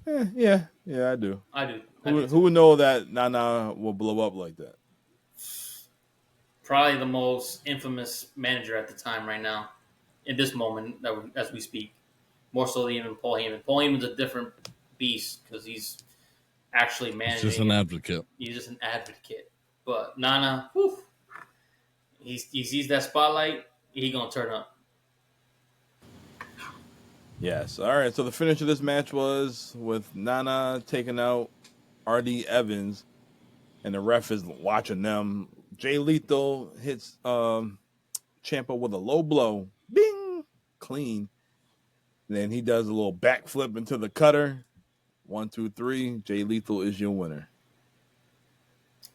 Yeah, I do. I do. Who would know that Nana will blow up like that? Probably the most infamous manager at the time right now, in this moment as we speak. More so than even Paul Heyman. Paul Heyman's a different beast because he's actually managing. He's just an advocate. He's just an advocate. But Nana, whew, he sees that spotlight, he gonna turn up. Yes. All right. So the finish of this match was with Nana taking out R.D. Evans, and the ref is watching them. Jay Lethal hits Ciampa with a low blow. Bing! Clean. Then he does a little backflip into the cutter. 1, 2, 3. Jay Lethal is your winner.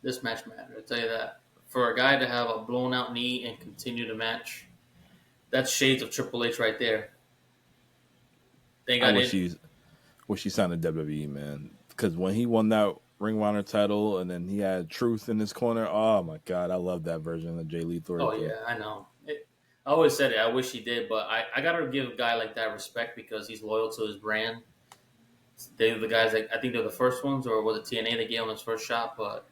This match mattered. I tell you that. For a guy to have a blown out knee and continue the match, that's shades of Triple H right there. I wish he signed a WWE, man. Because when he won that Ring of Honor title and then he had Truth in his corner, oh my God, I love that version of Jay Lethal. Oh, yeah, I know. I always said it. I wish he did, but I got to give a guy like that respect because he's loyal to his brand. They're the guys that I think they're the first ones, or was it TNA that gave him his first shot? But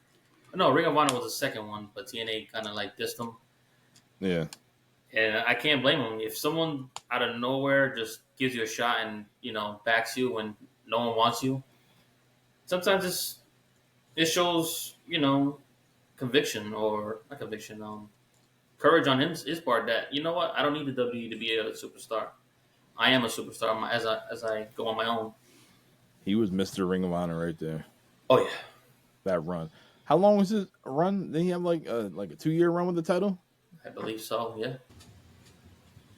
no, Ring of Honor was the second one, but TNA kind of like dissed him. Yeah. And I can't blame him. If someone out of nowhere just gives you a shot and, backs you when no one wants you, sometimes it shows, conviction or not conviction, courage on his part that, you know what, I don't need the WWE to be a superstar. I am a superstar as I go on my own. He was Mr. Ring of Honor right there. Oh, yeah. That run. How long was his run? Did he have like a 2-year run with the title? I believe so, yeah.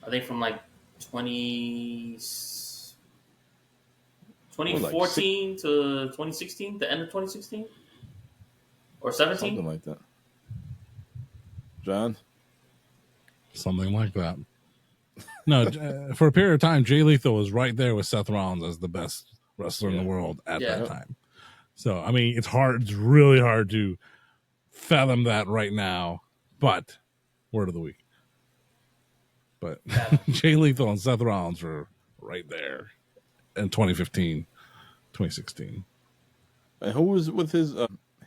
I think from 2014 to 2016, the end of 2016? Or 17? Something like that. John? Something like that. No, for a period of time, Jay Lethal was right there with Seth Rollins as the best wrestler in the world at that time. So, I mean, it's really hard to fathom that right now, but word of the week. But Jay Lethal and Seth Rollins were right there in 2015, 2016. And who was with his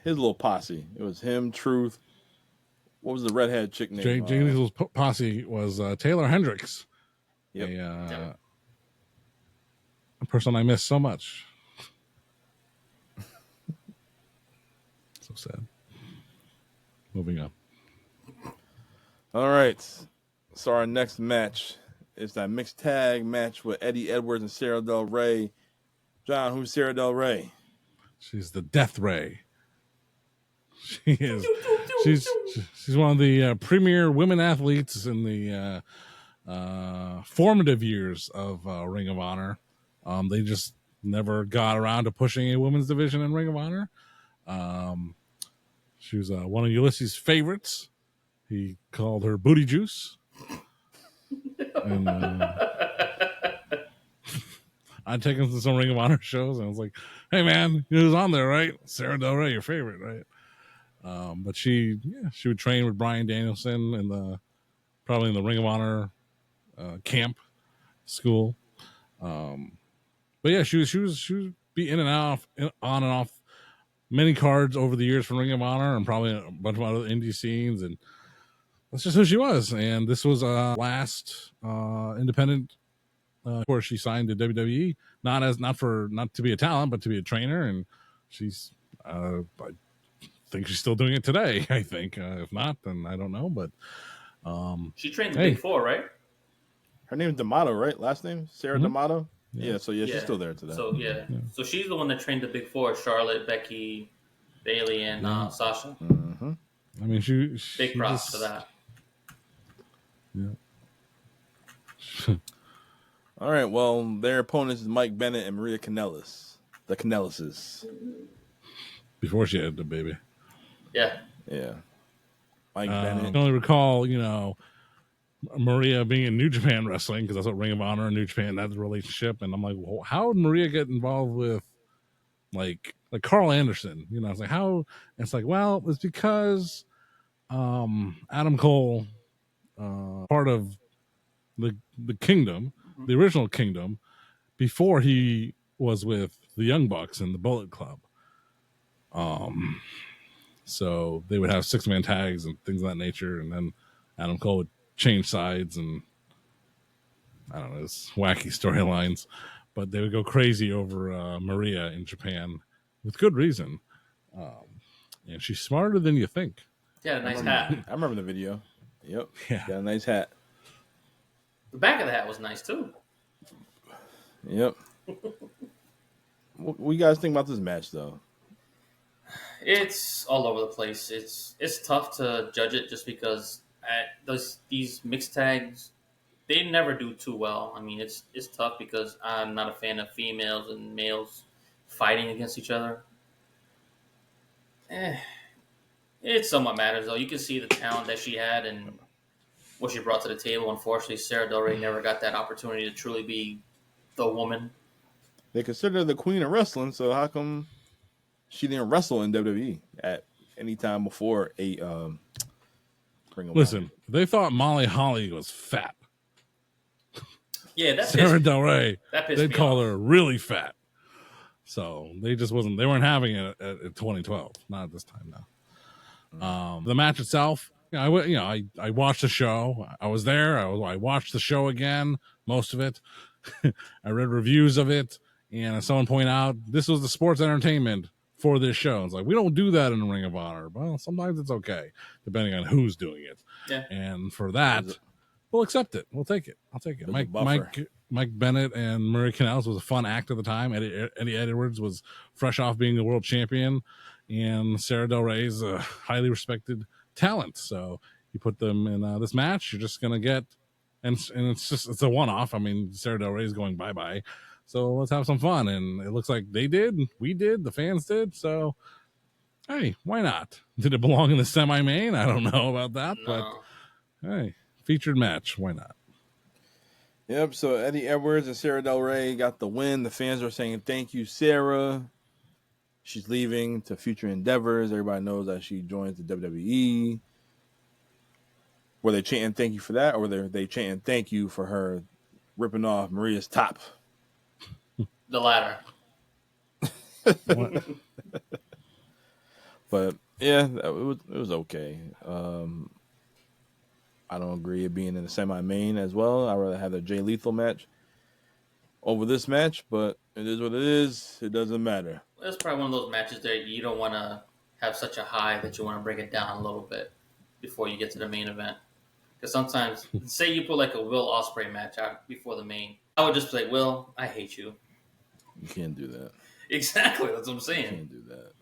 little posse? It was him, Truth. What was the redhead chick name? Jay Lethal's posse was Taylor Hendricks. Yep. A person I miss so much. So sad. Moving on. All right. So our next match is that mixed tag match with Eddie Edwards and Sara Del Rey. John, who's Sara Del Rey? She's the Death Ray. She is. She's one of the premier women athletes in the formative years of Ring of Honor. They just never got around to pushing a women's division in Ring of Honor. She was one of Ulysses' favorites. He called her Booty Juice. And I'd take him to some Ring of Honor shows, and I was like, "Hey, man, he was on there, right? Sara Del Rey, your favorite, right?" But she would train with Bryan Danielson probably in the Ring of Honor camp school. But yeah, she would be in and out, on and off many cards over the years for Ring of Honor and probably a bunch of other indie scenes, and that's just who she was. And this was last independent. Of course, she signed to WWE, not to be a talent, but to be a trainer, and she's I think she's still doing it today. I think if not, then I don't know. But she trained the Big Four, right? Her name is D'Amato, right? Last name Sara D'Amato. Yeah. So she's still there today. So so she's the one that trained the Big Four: Charlotte, Becky, Bailey, and Sasha. Mm-hmm. I mean, she big props for that. Yeah. All right. Well, their opponents is Mike Bennett and Maria Kanellis. The Kanellises. Before she had the baby. Yeah. Yeah. Mike Bennett. I can only recall, Maria being in New Japan Wrestling, because that's what Ring of Honor and New Japan had the relationship. And I'm like, well, how did Maria get involved with like Carl Anderson? I was like, how? And it's like, well, it's because Adam Cole, part of the Kingdom, the original Kingdom, before he was with the Young Bucks and the Bullet Club. So they would have 6-man tags and things of that nature, and then Adam Cole would change sides, and I don't know, it's wacky storylines, but they would go crazy over Maria in Japan with good reason. And she's smarter than you think. Yeah, a nice hat. I remember the video. Yep. Yeah. Got a nice hat. The back of the hat was nice too. Yep. What do you guys think about this match, though? It's all over the place. It's tough to judge it just because these mixed tags, they never do too well. I mean, it's tough because I'm not a fan of females and males fighting against each other. It somewhat matters, though. You can see the talent that she had and what she brought to the table. Unfortunately, Sara Del Rey never got that opportunity to truly be the woman. They consider her the queen of wrestling, so how come she didn't wrestle in WWE at any time before Ring of Listen, they thought Molly Holly was fat. Yeah, that's Sara Del Rey. They'd call her really fat. So they weren't having it at 2012. Not at this time now. The match itself, I watched the show. I was there. I watched the show again, most of it. I read reviews of it, and as someone pointed out, this was the sports entertainment for this show. It's like, we don't do that in the Ring of Honor. Well, sometimes it's okay, depending on who's doing it. Yeah. And for that, we'll accept it. We'll take it. I'll take it. Mike Bennett and Maria Kanellis was a fun act at the time. Eddie Edwards was fresh off being the world champion, and Sara Del Rey is a highly respected talent. So you put them in this match, you're just gonna get, and it's a one-off. I mean, Sara Del Rey is going bye-bye. So let's have some fun. And it looks like they did, we did, the fans did. So, hey, why not? Did it belong in the semi-main? I don't know about that, but hey, featured match. Why not? Yep, so Eddie Edwards and Sara Del Rey got the win. The fans are saying, thank you, Sara. She's leaving to future endeavors. Everybody knows that she joins the WWE. Were they chanting thank you for that, or were they chanting thank you for her ripping off Maria's top? The latter. But yeah, it was okay. I don't agree it being in the semi-main as well. I'd rather have the Jay Lethal match over this match, but it is what it is. It doesn't matter. It's probably one of those matches that you don't want to have such a high that you want to bring it down a little bit before you get to the main event. Because sometimes, say you put like a Will Ospreay match out before the main, I would just be like, Will, I hate you. You can't do that. Exactly, that's what I'm saying. You can't do that.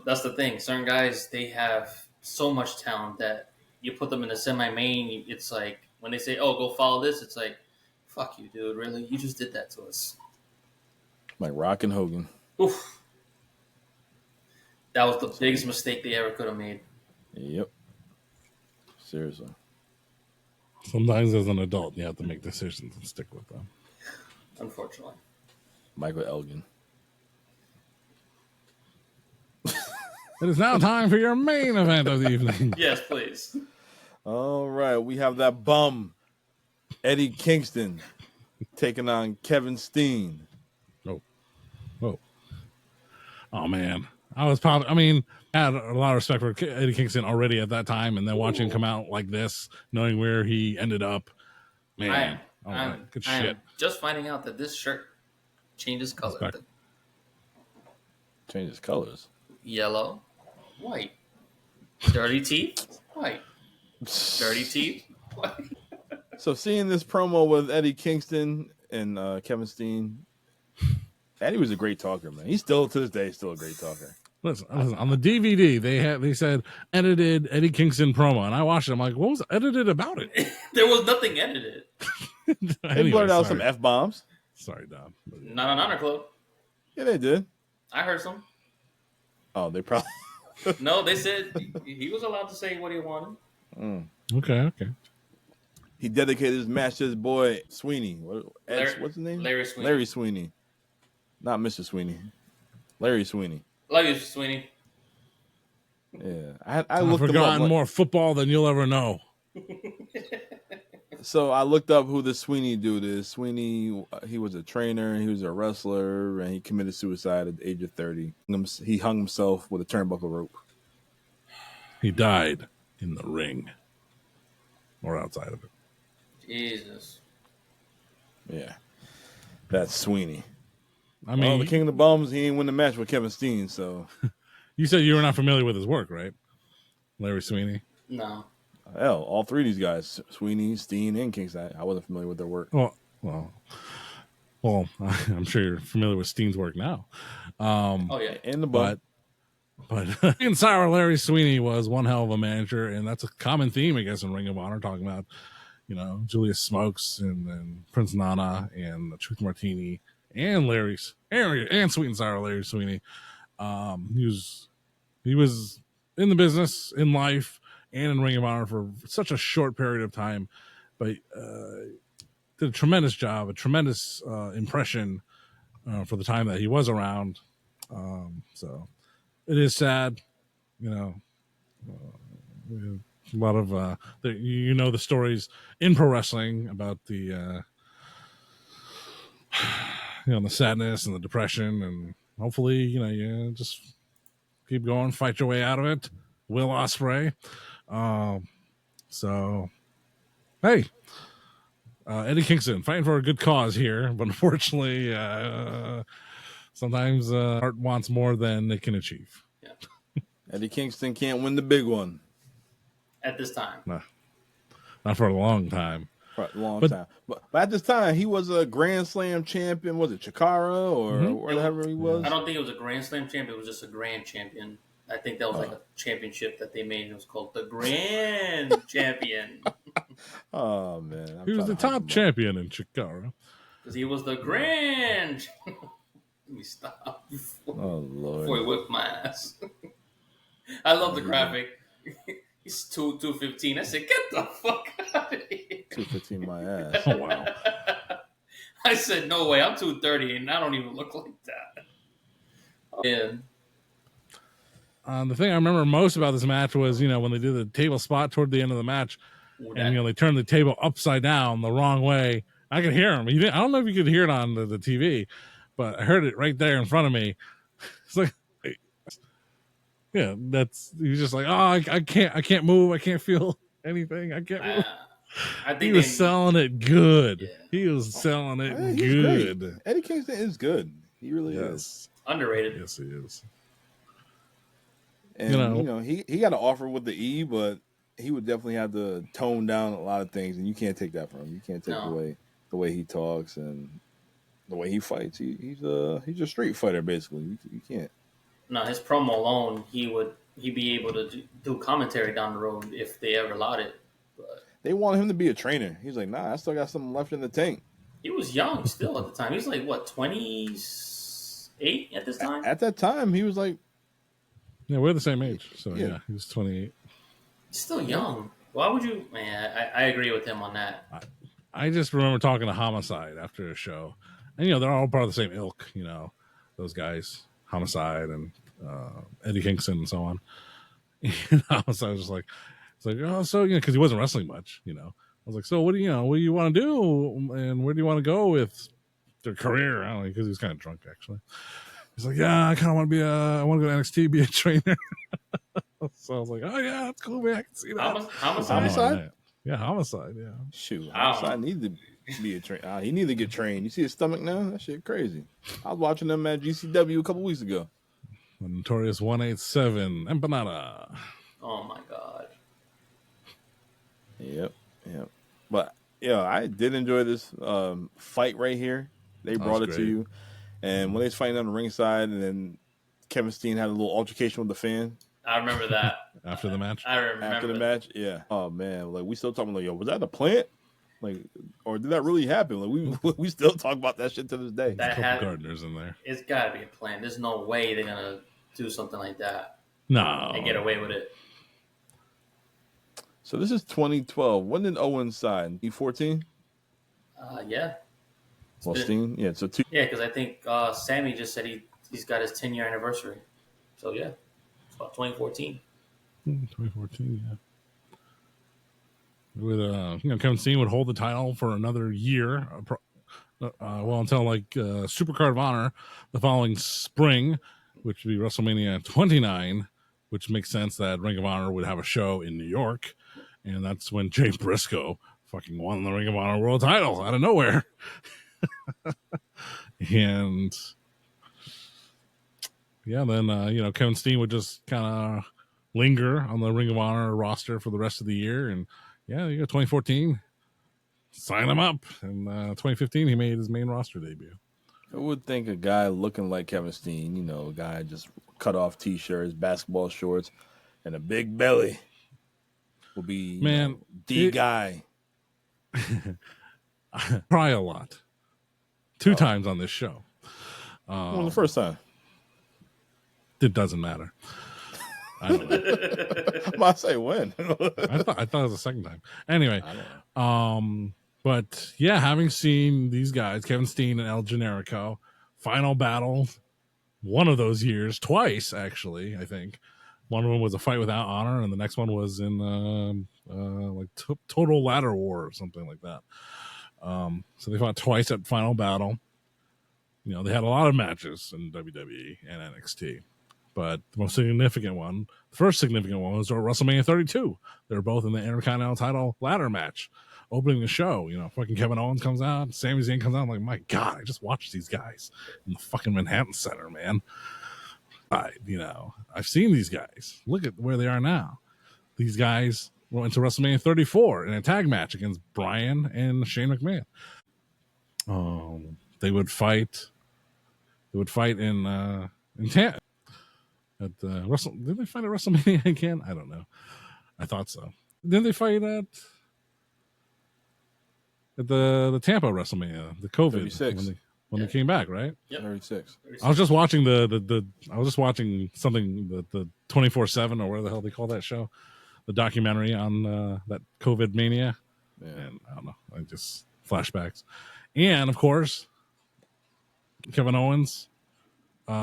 That's the thing. Certain guys, they have so much talent that you put them in a semi-main. It's like when they say, "Oh, go follow this," it's like, "Fuck you, dude! Really? You just did that to us." Like Rock and Hogan. Oof. That was the biggest mistake they ever could have made. Yep. Seriously. Sometimes as an adult, you have to make decisions and stick with them. Unfortunately. Michael Elgin. It is now time for your main event of the evening. Yes, please. All right. We have that bum, Eddie Kingston, taking on Kevin Steen. Oh, man. I had a lot of respect for Eddie Kingston already at that time, and then watching him come out like this, knowing where he ended up, man. Good shit. I'm just finding out that this shirt changes color. Changes colors. Yellow, white. Dirty teeth, white. Dirty teeth, white. So seeing this promo with Eddie Kingston and Kevin Steen, Eddie was a great talker, man. He's still, to this day, still a great talker. Listen, on the DVD, they said edited Eddie Kingston promo, and I watched it. I'm like, what was edited about it? There was nothing edited. They blurred out some F-bombs. Sorry, Dom. Not on Honor Club. Yeah, they did. I heard some. Oh, they probably... No, they said he was allowed to say what he wanted. Okay. He dedicated his match to his boy, Sweeney. What's his name? Larry Sweeney. Larry Sweeney. Not Mr. Sweeney. Larry Sweeney. Love you, Sweeney. Yeah. I I've looked forgotten him up. more football than you'll ever know. So I looked up who the Sweeney dude is. Sweeney, he was a trainer, he was a wrestler, and he committed suicide at the age of 30. He hung himself with a turnbuckle rope. He died in the ring or outside of it. Jesus. Yeah. That's Sweeney. I mean, the King of the Bums, he didn't win the match with Kevin Steen, so. You said you were not familiar with his work, right? Larry Sweeney? No. Hell, all three of these guys, Sweeney, Steen, and Kingston, I wasn't familiar with their work. Well, I'm sure you're familiar with Steen's work now. Oh, yeah. And the butt. But in Sara, Larry Sweeney was one hell of a manager, and that's a common theme, I guess, in Ring of Honor, talking about, Julius Smokes and Prince Nana and Truth Martini and and Sweet and Sour Larry Sweeney. He was in the business, in life, and in Ring of Honor for such a short period of time, but did a tremendous job, a tremendous impression for the time that he was around. So it is sad, a lot of the stories in pro wrestling about the the sadness and the depression, and hopefully you just keep going, fight your way out of it. Will Ospreay. So hey, Eddie Kingston fighting for a good cause here, but unfortunately sometimes art wants more than it can achieve. Yeah. Eddie Kingston can't win the big one. At this time. No, not for a long time. For a long time. But at this time, he was a Grand Slam champion. Was it Chikara or whatever he was? I don't think it was a Grand Slam champion. It was just a Grand Champion. I think that was like a championship that they made. It was called the Grand Champion. Oh, man. He was the top champion in Chikara. Because he was the Grand. Let me stop. Oh, Lord. Before he whipped my ass. I love the graphic. He's 215. I said, get the fuck out of here. 215 my ass. Oh, wow. I said, no way. I'm 230 and I don't even look like that. The thing I remember most about this match was, when they did the table spot toward the end of the match, and they turned the table upside down the wrong way. I could hear him. I don't know if you could hear it on the TV, but I heard it right there in front of me. It's like, yeah, he was just like, oh, I can't move. I can't feel anything. I can't move. I think he was selling it good. Yeah. He was selling it good. Great. Eddie Kingston is good. He really is. Underrated. Yes, he is. And, he got an offer with the E, but he would definitely have to tone down a lot of things, and you can't take that from him. You can't take away the way he talks and the way he fights. He's a street fighter, basically. You can't. No, his promo alone, he'd be able to do commentary down the road if they ever allowed it. But they wanted him to be a trainer. He's like, nah, I still got something left in the tank. He was young still at the time. He was like, what, 28 at this time? At that time, he was like... Yeah, we're the same age. So, yeah he was 28. He's still young. Why would you... Man, I agree with him on that. I just remember talking to Homicide after a show. And, they're all part of the same ilk, those guys. Homicide and Eddie Kingston and so on. So I was just like, oh, so, because he wasn't wrestling much, I was like, so what do you want to do? And where do you want to go with their career? I don't know, because he was kind of drunk, actually. He's like, yeah, I kind of want to I want to go to NXT, be a trainer. So I was like, oh, yeah, that's cool, man. I can see that. Homicide? Yeah, Homicide, yeah. Shoot, Homicide needs to be a trainer. He needs to get trained. You see his stomach now? That shit crazy. I was watching them at GCW a couple weeks ago. The Notorious 187, Empanada. Oh, my God. Yep. But, I did enjoy this fight right here. They brought it to you. And when they was fighting on the ringside, and then Kevin Steen had a little altercation with the fan. I remember that. After the match? I remember After the match, yeah. Oh, man. Like, we still talking like, was that a plant? Like, or did that really happen? Like, we still talk about that shit to this day. That Gardeners in there. It's got to be a plan. There's no way they're going to do something like that. No. And get away with it. So this is 2012. When did Owen sign? E14? Yeah. Well, Steen? Yeah, so two. Yeah, because I think Sammy just said he's got his 10-year anniversary. So, yeah. It's about 2014. 2014, yeah. With Kevin Steen would hold the title for another year, until Supercard of Honor the following spring, which would be WrestleMania 29, which makes sense that Ring of Honor would have a show in New York, and that's when Jay Briscoe fucking won the Ring of Honor World Title out of nowhere. And then Kevin Steen would just kind of linger on the Ring of Honor roster for the rest of the year, and you go 2014, sign him up. And 2015, he made his main roster debut. I would think a guy looking like Kevin Steen, a guy just cut off t-shirts, basketball shorts, and a big belly will be the guy. Try a lot. 2 times on this show. The first time. It doesn't matter. I don't know. I'm about to say when. I thought it was the second time. Anyway, but yeah, having seen these guys, Kevin Steen and El Generico, final battle, one of those years, twice actually, I think. One of them was a fight without honor, and the next one was in Total Ladder War or something like that. So they fought twice at Final Battle. They had a lot of matches in WWE and NXT, but the most significant one, the first significant one, was WrestleMania 32. They were both in the Intercontinental title ladder match, opening the show. Fucking Kevin Owens comes out, Sami Zayn comes out. I'm like, my God, I just watched these guys in the fucking Manhattan Center, man. I've seen these guys. Look at where they are now. These guys went to WrestleMania 34 in a tag match against Bryan and Shane McMahon. They would fight. They would fight in Tampa. Did they fight at WrestleMania again? I don't know. I thought so. Didn't they fight at the Tampa WrestleMania, the COVID 36. when they came back, right? Yep. 36. I was just watching I was just watching something the 24/7 or whatever the hell they call that show, the documentary on that COVID mania, and I don't know, just flashbacks, and of course, Kevin Owens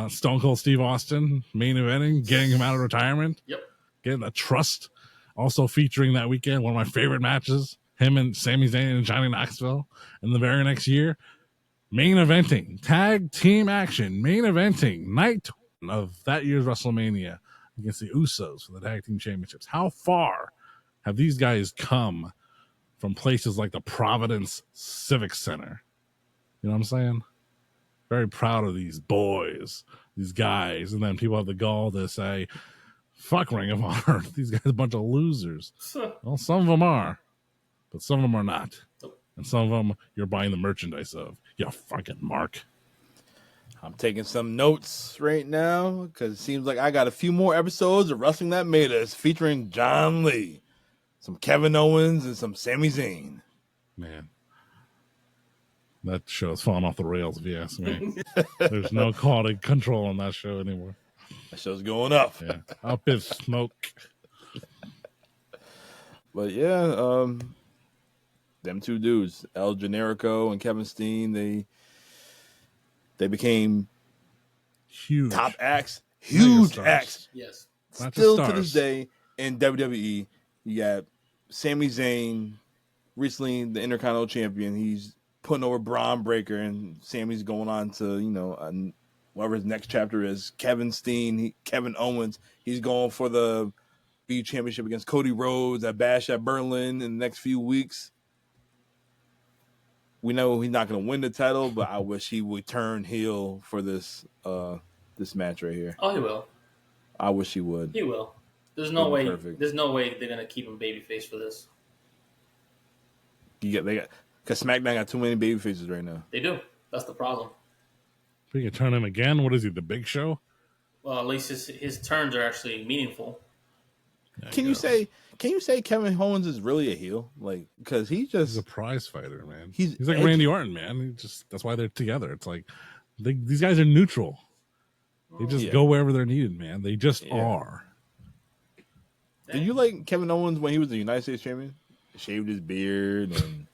Stone Cold Steve Austin main eventing, getting him out of retirement. Yep. Getting the trust. Also featuring that weekend, one of my favorite matches, him and Sami Zayn and Johnny Knoxville. And the very next year, main eventing, tag team action, main eventing, night of that year's WrestleMania against the Usos for the tag team championships. How far have these guys come from places like the Providence Civic Center? You know what I'm saying? Very proud of these boys, these guys. And then people have the gall to say, fuck Ring of Honor. These guys are a bunch of losers. Well, some of them are, but some of them are not. And some of them you're buying the merchandise of. You fucking Mark. I'm taking some notes right now because it seems like I got a few more episodes of Wrestling That Made Us featuring John Lee, some Kevin Owens, and some Sami Zayn. Man, that show's falling off the rails, if you ask me. There's no quality control on that show anymore. That show's going up. Yeah, up is smoke. But yeah, them two dudes, El Generico and Kevin Steen, they became Huge top acts, huge Megastars. acts. Yes. Not Still just to this stars. day in WWE, you got Sami Zayn, recently the Intercontinental Champion. He's putting over Braun Breaker, and Sami's going on to whatever his next chapter is. Kevin Steen, Kevin Owens, he's going for the B Championship against Cody Rhodes at Bash at Berlin in the next few weeks. We know he's not going to win the title, but I wish he would turn heel for this match right here. Oh, he will. I wish he would. He will. There's no It'd be way. perfect. There's no way they're gonna keep him babyface for this. Because SmackDown got too many baby faces right now. They do. That's the problem. We can turn him again. What is he, the Big Show? Well, at least his turns are actually meaningful. Can you say Kevin Owens is really a heel? Like, because He's a prize fighter, man. He's like edgy. Randy Orton, man. That's why they're together. It's like these guys are neutral. They just go wherever they're needed, man. They just are. Did you like Kevin Owens when he was the United States champion? Shaved his beard and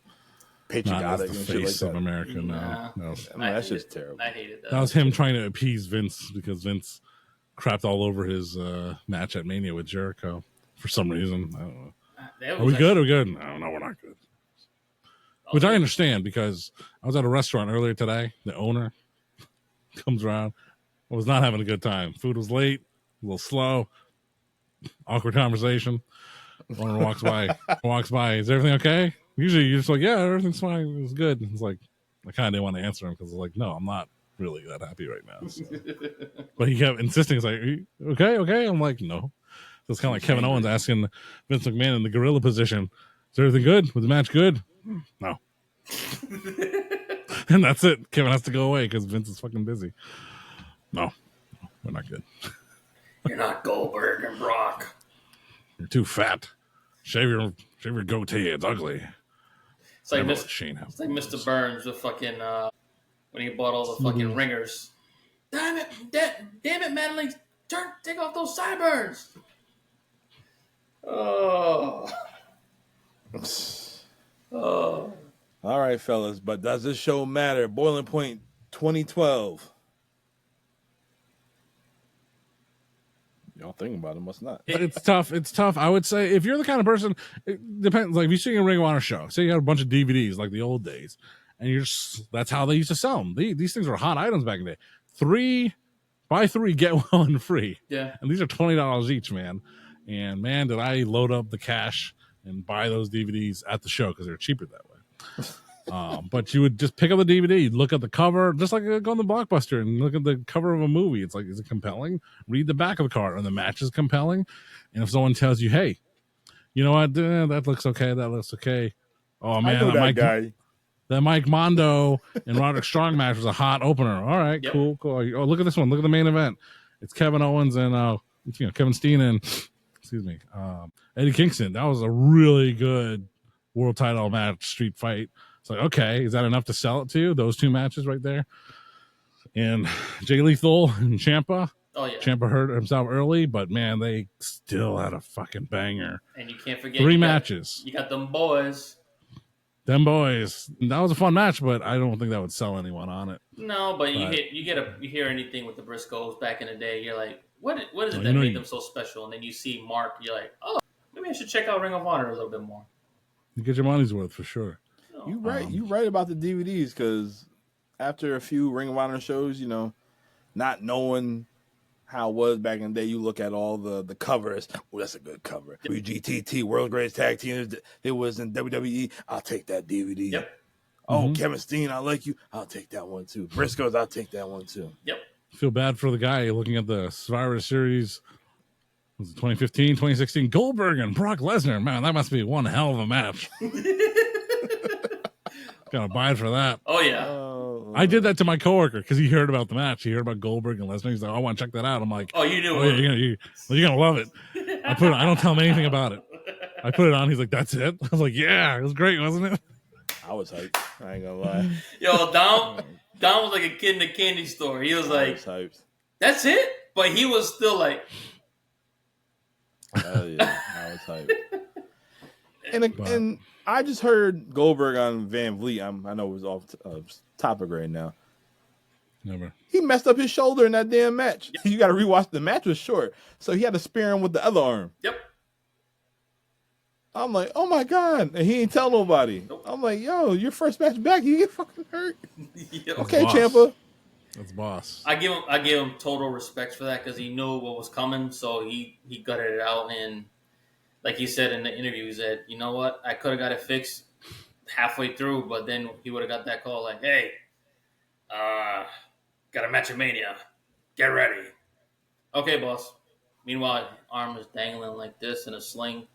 Not patriotic as and the shit like face of that. America, no. Nah. No. I mean, that's just terrible. I hated that. That was him trying to appease Vince because Vince crapped all over his match at Mania with Jericho for some reason. I don't know. That Are was we good? Are we good? No, we're not good. Which I understand because I was at a restaurant earlier today. The owner comes around. I was not having a good time. Food was late, a little slow, awkward conversation. Owner walks by. Is everything okay? Usually you're just like, yeah, everything's fine. It was good. It's like, I kind of didn't want to answer him because I was like, no, I'm not really that happy right now. So. But he kept insisting. He's like, "Are you okay? I'm like, no. So it's kind of like Kevin Owens asking Vince McMahon in the gorilla position, is everything good? Was the match good? No. And that's it. Kevin has to go away because Vince is fucking busy. No, we're not good. You're not Goldberg and Brock. You're too fat. Shave your goatee. It's ugly. It's like, Shane it's like Mr. Burns with fucking when he bought all the fucking ringers. Damn it, Madeline! Take off those sideburns. Oh. All right, fellas. But does this show matter? Boiling Point 2012. Y'all thinking about it? Must not. It's tough. It's tough. I would say if you're the kind of person, it depends. Like if you're seeing a Ring of Honor show, say you got a bunch of DVDs like the old days, and that's how they used to sell them. These things were hot items back in the day. 3 buy 3 get 1 free. Yeah. And these are $20 each, man. And man, did I load up the cash and buy those DVDs at the show because they're cheaper that way. But you would just pick up the DVD, you'd look at the cover, just like go on the Blockbuster and look at the cover of a movie. It's like, is it compelling? Read the back of the card, and the match is compelling. And if someone tells you, hey, you know what, that looks okay, that looks okay. Oh man, I know that guy. That Mike Mondo and Roderick Strong match was a hot opener. All right, Yep. cool. Oh, look at this one. Look at the main event. It's Kevin Owens and Kevin Steen and Eddie Kingston. That was a really good world title match, street fight. It's like, okay, is that enough to sell it to you? Those 2 matches right there. And Jay Lethal and Ciampa. Oh yeah. Ciampa hurt himself early, but man, they still had a fucking banger. And you can't forget 3 matches. You got them boys. Them boys. That was a fun match, but I don't think that would sell anyone on it. No, but you hear anything with the Briscoes back in the day, you're like, what is it Oh, that made them so special? And then you see Mark, you're like, oh, maybe I should check out Ring of Honor a little bit more. You get your money's worth for sure. You right. You right about the DVDs, because after a few Ring of Honor shows, you know, not knowing how it was back in the day, you look at all the covers. Oh, that's a good cover. WGTT, World's Greatest Tag Team. It was in WWE. I'll take that DVD. Yep. Oh, Kevin Steen, I like you. I'll take that one too. Briscoes, I'll take that one too. Yep. Feel bad for the guy looking at the Survivor Series. Was it 2015, 2016? Goldberg and Brock Lesnar. Man, that must be one hell of a match. Gotta buy it for that. Oh, yeah. I did that to my coworker because he heard about the match. He heard about Goldberg and Lesnar. He's like, I want to check that out. I'm like, oh, you knew it. Yeah, you're going to love it. I don't tell him anything about it. I put it on. He's like, that's it? I was like, yeah, it was great, wasn't it? I was hyped. I ain't gonna lie. Yo, Dom was like a kid in a candy store. He was like, hyped. That's it? But he was still like, hell yeah, I was hyped. And I just heard Goldberg on Van Vliet. I know it was off topic right now. Never. He messed up his shoulder in that damn match. Yep. You got to rewatch. The match was short, so he had to spear him with the other arm. Yep. I'm like, oh my God. And he ain't tell nobody. Nope. I'm like, yo, your first match back, you get fucking hurt. Yep. Okay, Ciampa. That's boss. I give him total respect for that, because he knew what was coming, so he gutted it out. And like he said in the interview, he said, you know what? I could have got it fixed halfway through, but then he would have got that call like, hey, got a match of Mania. Get ready. Okay, boss. Meanwhile, arm is dangling like this in a sling.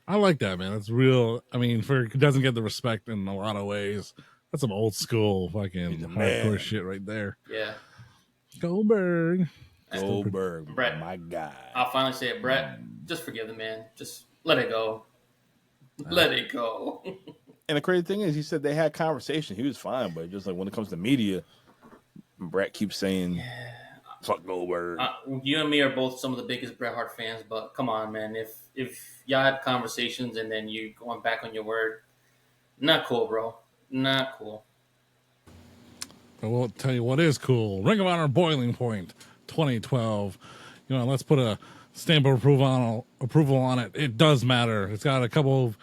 I like that, man. That's real. I mean, it doesn't get the respect in a lot of ways. That's some old school fucking hardcore shit right there. Yeah. Goldberg, Brett, my guy. I'll finally say it, Brett. Just forgive the man. Just let it go. Let it go. And the crazy thing is, he said they had conversation. He was fine, but just like when it comes to media, Brett keeps saying, "Fuck Goldberg." You and me are both some of the biggest Bret Hart fans, but come on, man. If y'all had conversations and then you going back on your word, not cool, bro. Not cool. I will tell you what is cool. Ring of Honor Boiling Point 2012. You know, let's put a stamp of approval on it. It does matter. It's got a couple of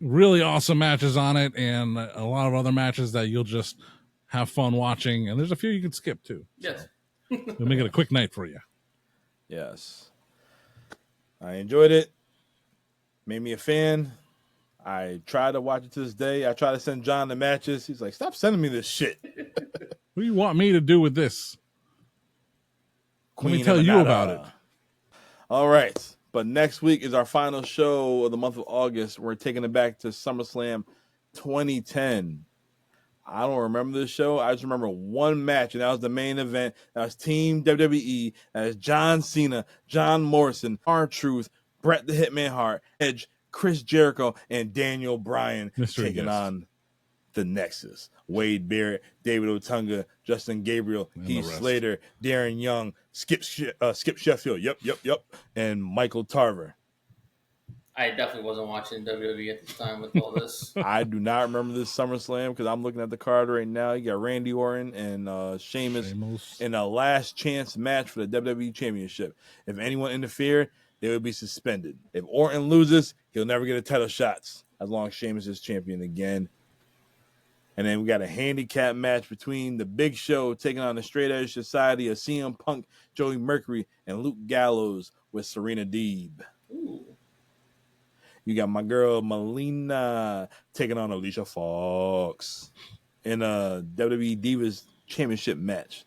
really awesome matches on it, and a lot of other matches that you'll just have fun watching. And there's a few you can skip too. Yes. So we'll make it a quick night for you. Yes. I enjoyed it. Made me a fan. I tried to watch it to this day. I tried to send John the matches. He's like, stop sending me this shit. What do you want me to do with this? Queen Let me tell you about it. All right. But next week is our final show of the month of August. We're taking it back to SummerSlam 2010. I don't remember this show. I just remember one match, and that was the main event. That was Team WWE. That is John Cena, John Morrison, R-Truth, Bret the Hitman Hart, Edge, Chris Jericho, and Daniel Bryan taking on the Nexus. Wade Barrett, David Otunga, Justin Gabriel, Heath Slater, Darren Young, Skip Sheffield, yep, and Michael Tarver. I definitely wasn't watching WWE at this time with all this. I do not remember this SummerSlam because I'm looking at the card right now. You got Randy Orton and Sheamus in a last chance match for the WWE Championship. If anyone interfered, they would be suspended. If Orton loses, he'll never get a title shots as long as Sheamus is champion again. And then we got a handicap match between the Big Show taking on the Straight Edge Society of CM Punk, Joey Mercury, and Luke Gallows with Serena Deeb. Ooh. You got my girl Melina taking on Alicia Fox in a WWE Divas Championship match.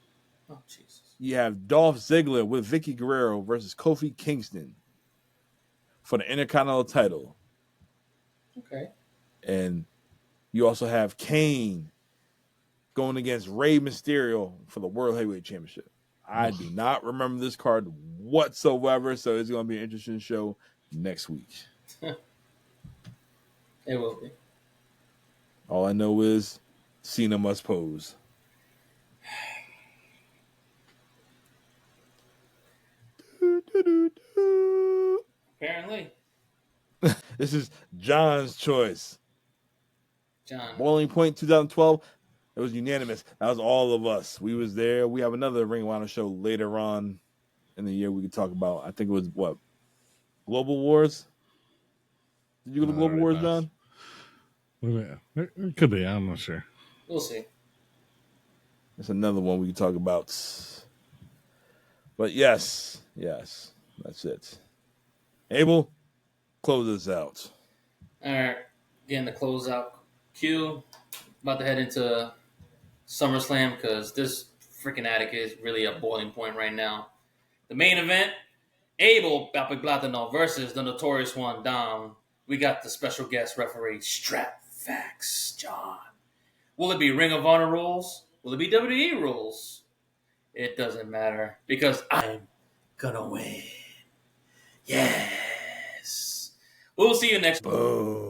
Oh, Jesus. You have Dolph Ziggler with Vicky Guerrero versus Kofi Kingston for the Intercontinental title. Okay. And you also have Kane going against Rey Mysterio for the World Heavyweight Championship. I do not remember this card whatsoever, so it's going to be an interesting show next week. It will be. All I know is Cena must pose. Apparently. This is John's choice. John. Boiling Point 2012. It was unanimous. That was all of us. We was there. We have another Ring of Honor show later on in the year we could talk about. I think it was what? Global Wars? Did you go to No, Global that Wars, already John? It could be. I'm not sure. We'll see. That's another one we can talk about. But yes, that's it. Abel, close us out. All right, getting the closeout cue. About to head into SummerSlam because this freaking attic is really a boiling point right now. The main event, Abel Papi Platano versus the Notorious One Dom. We got the special guest referee, Strap Facts, John. Will it be Ring of Honor rules? Will it be WWE rules? It doesn't matter because I'm gonna win. Yes. We'll see you next. Boom.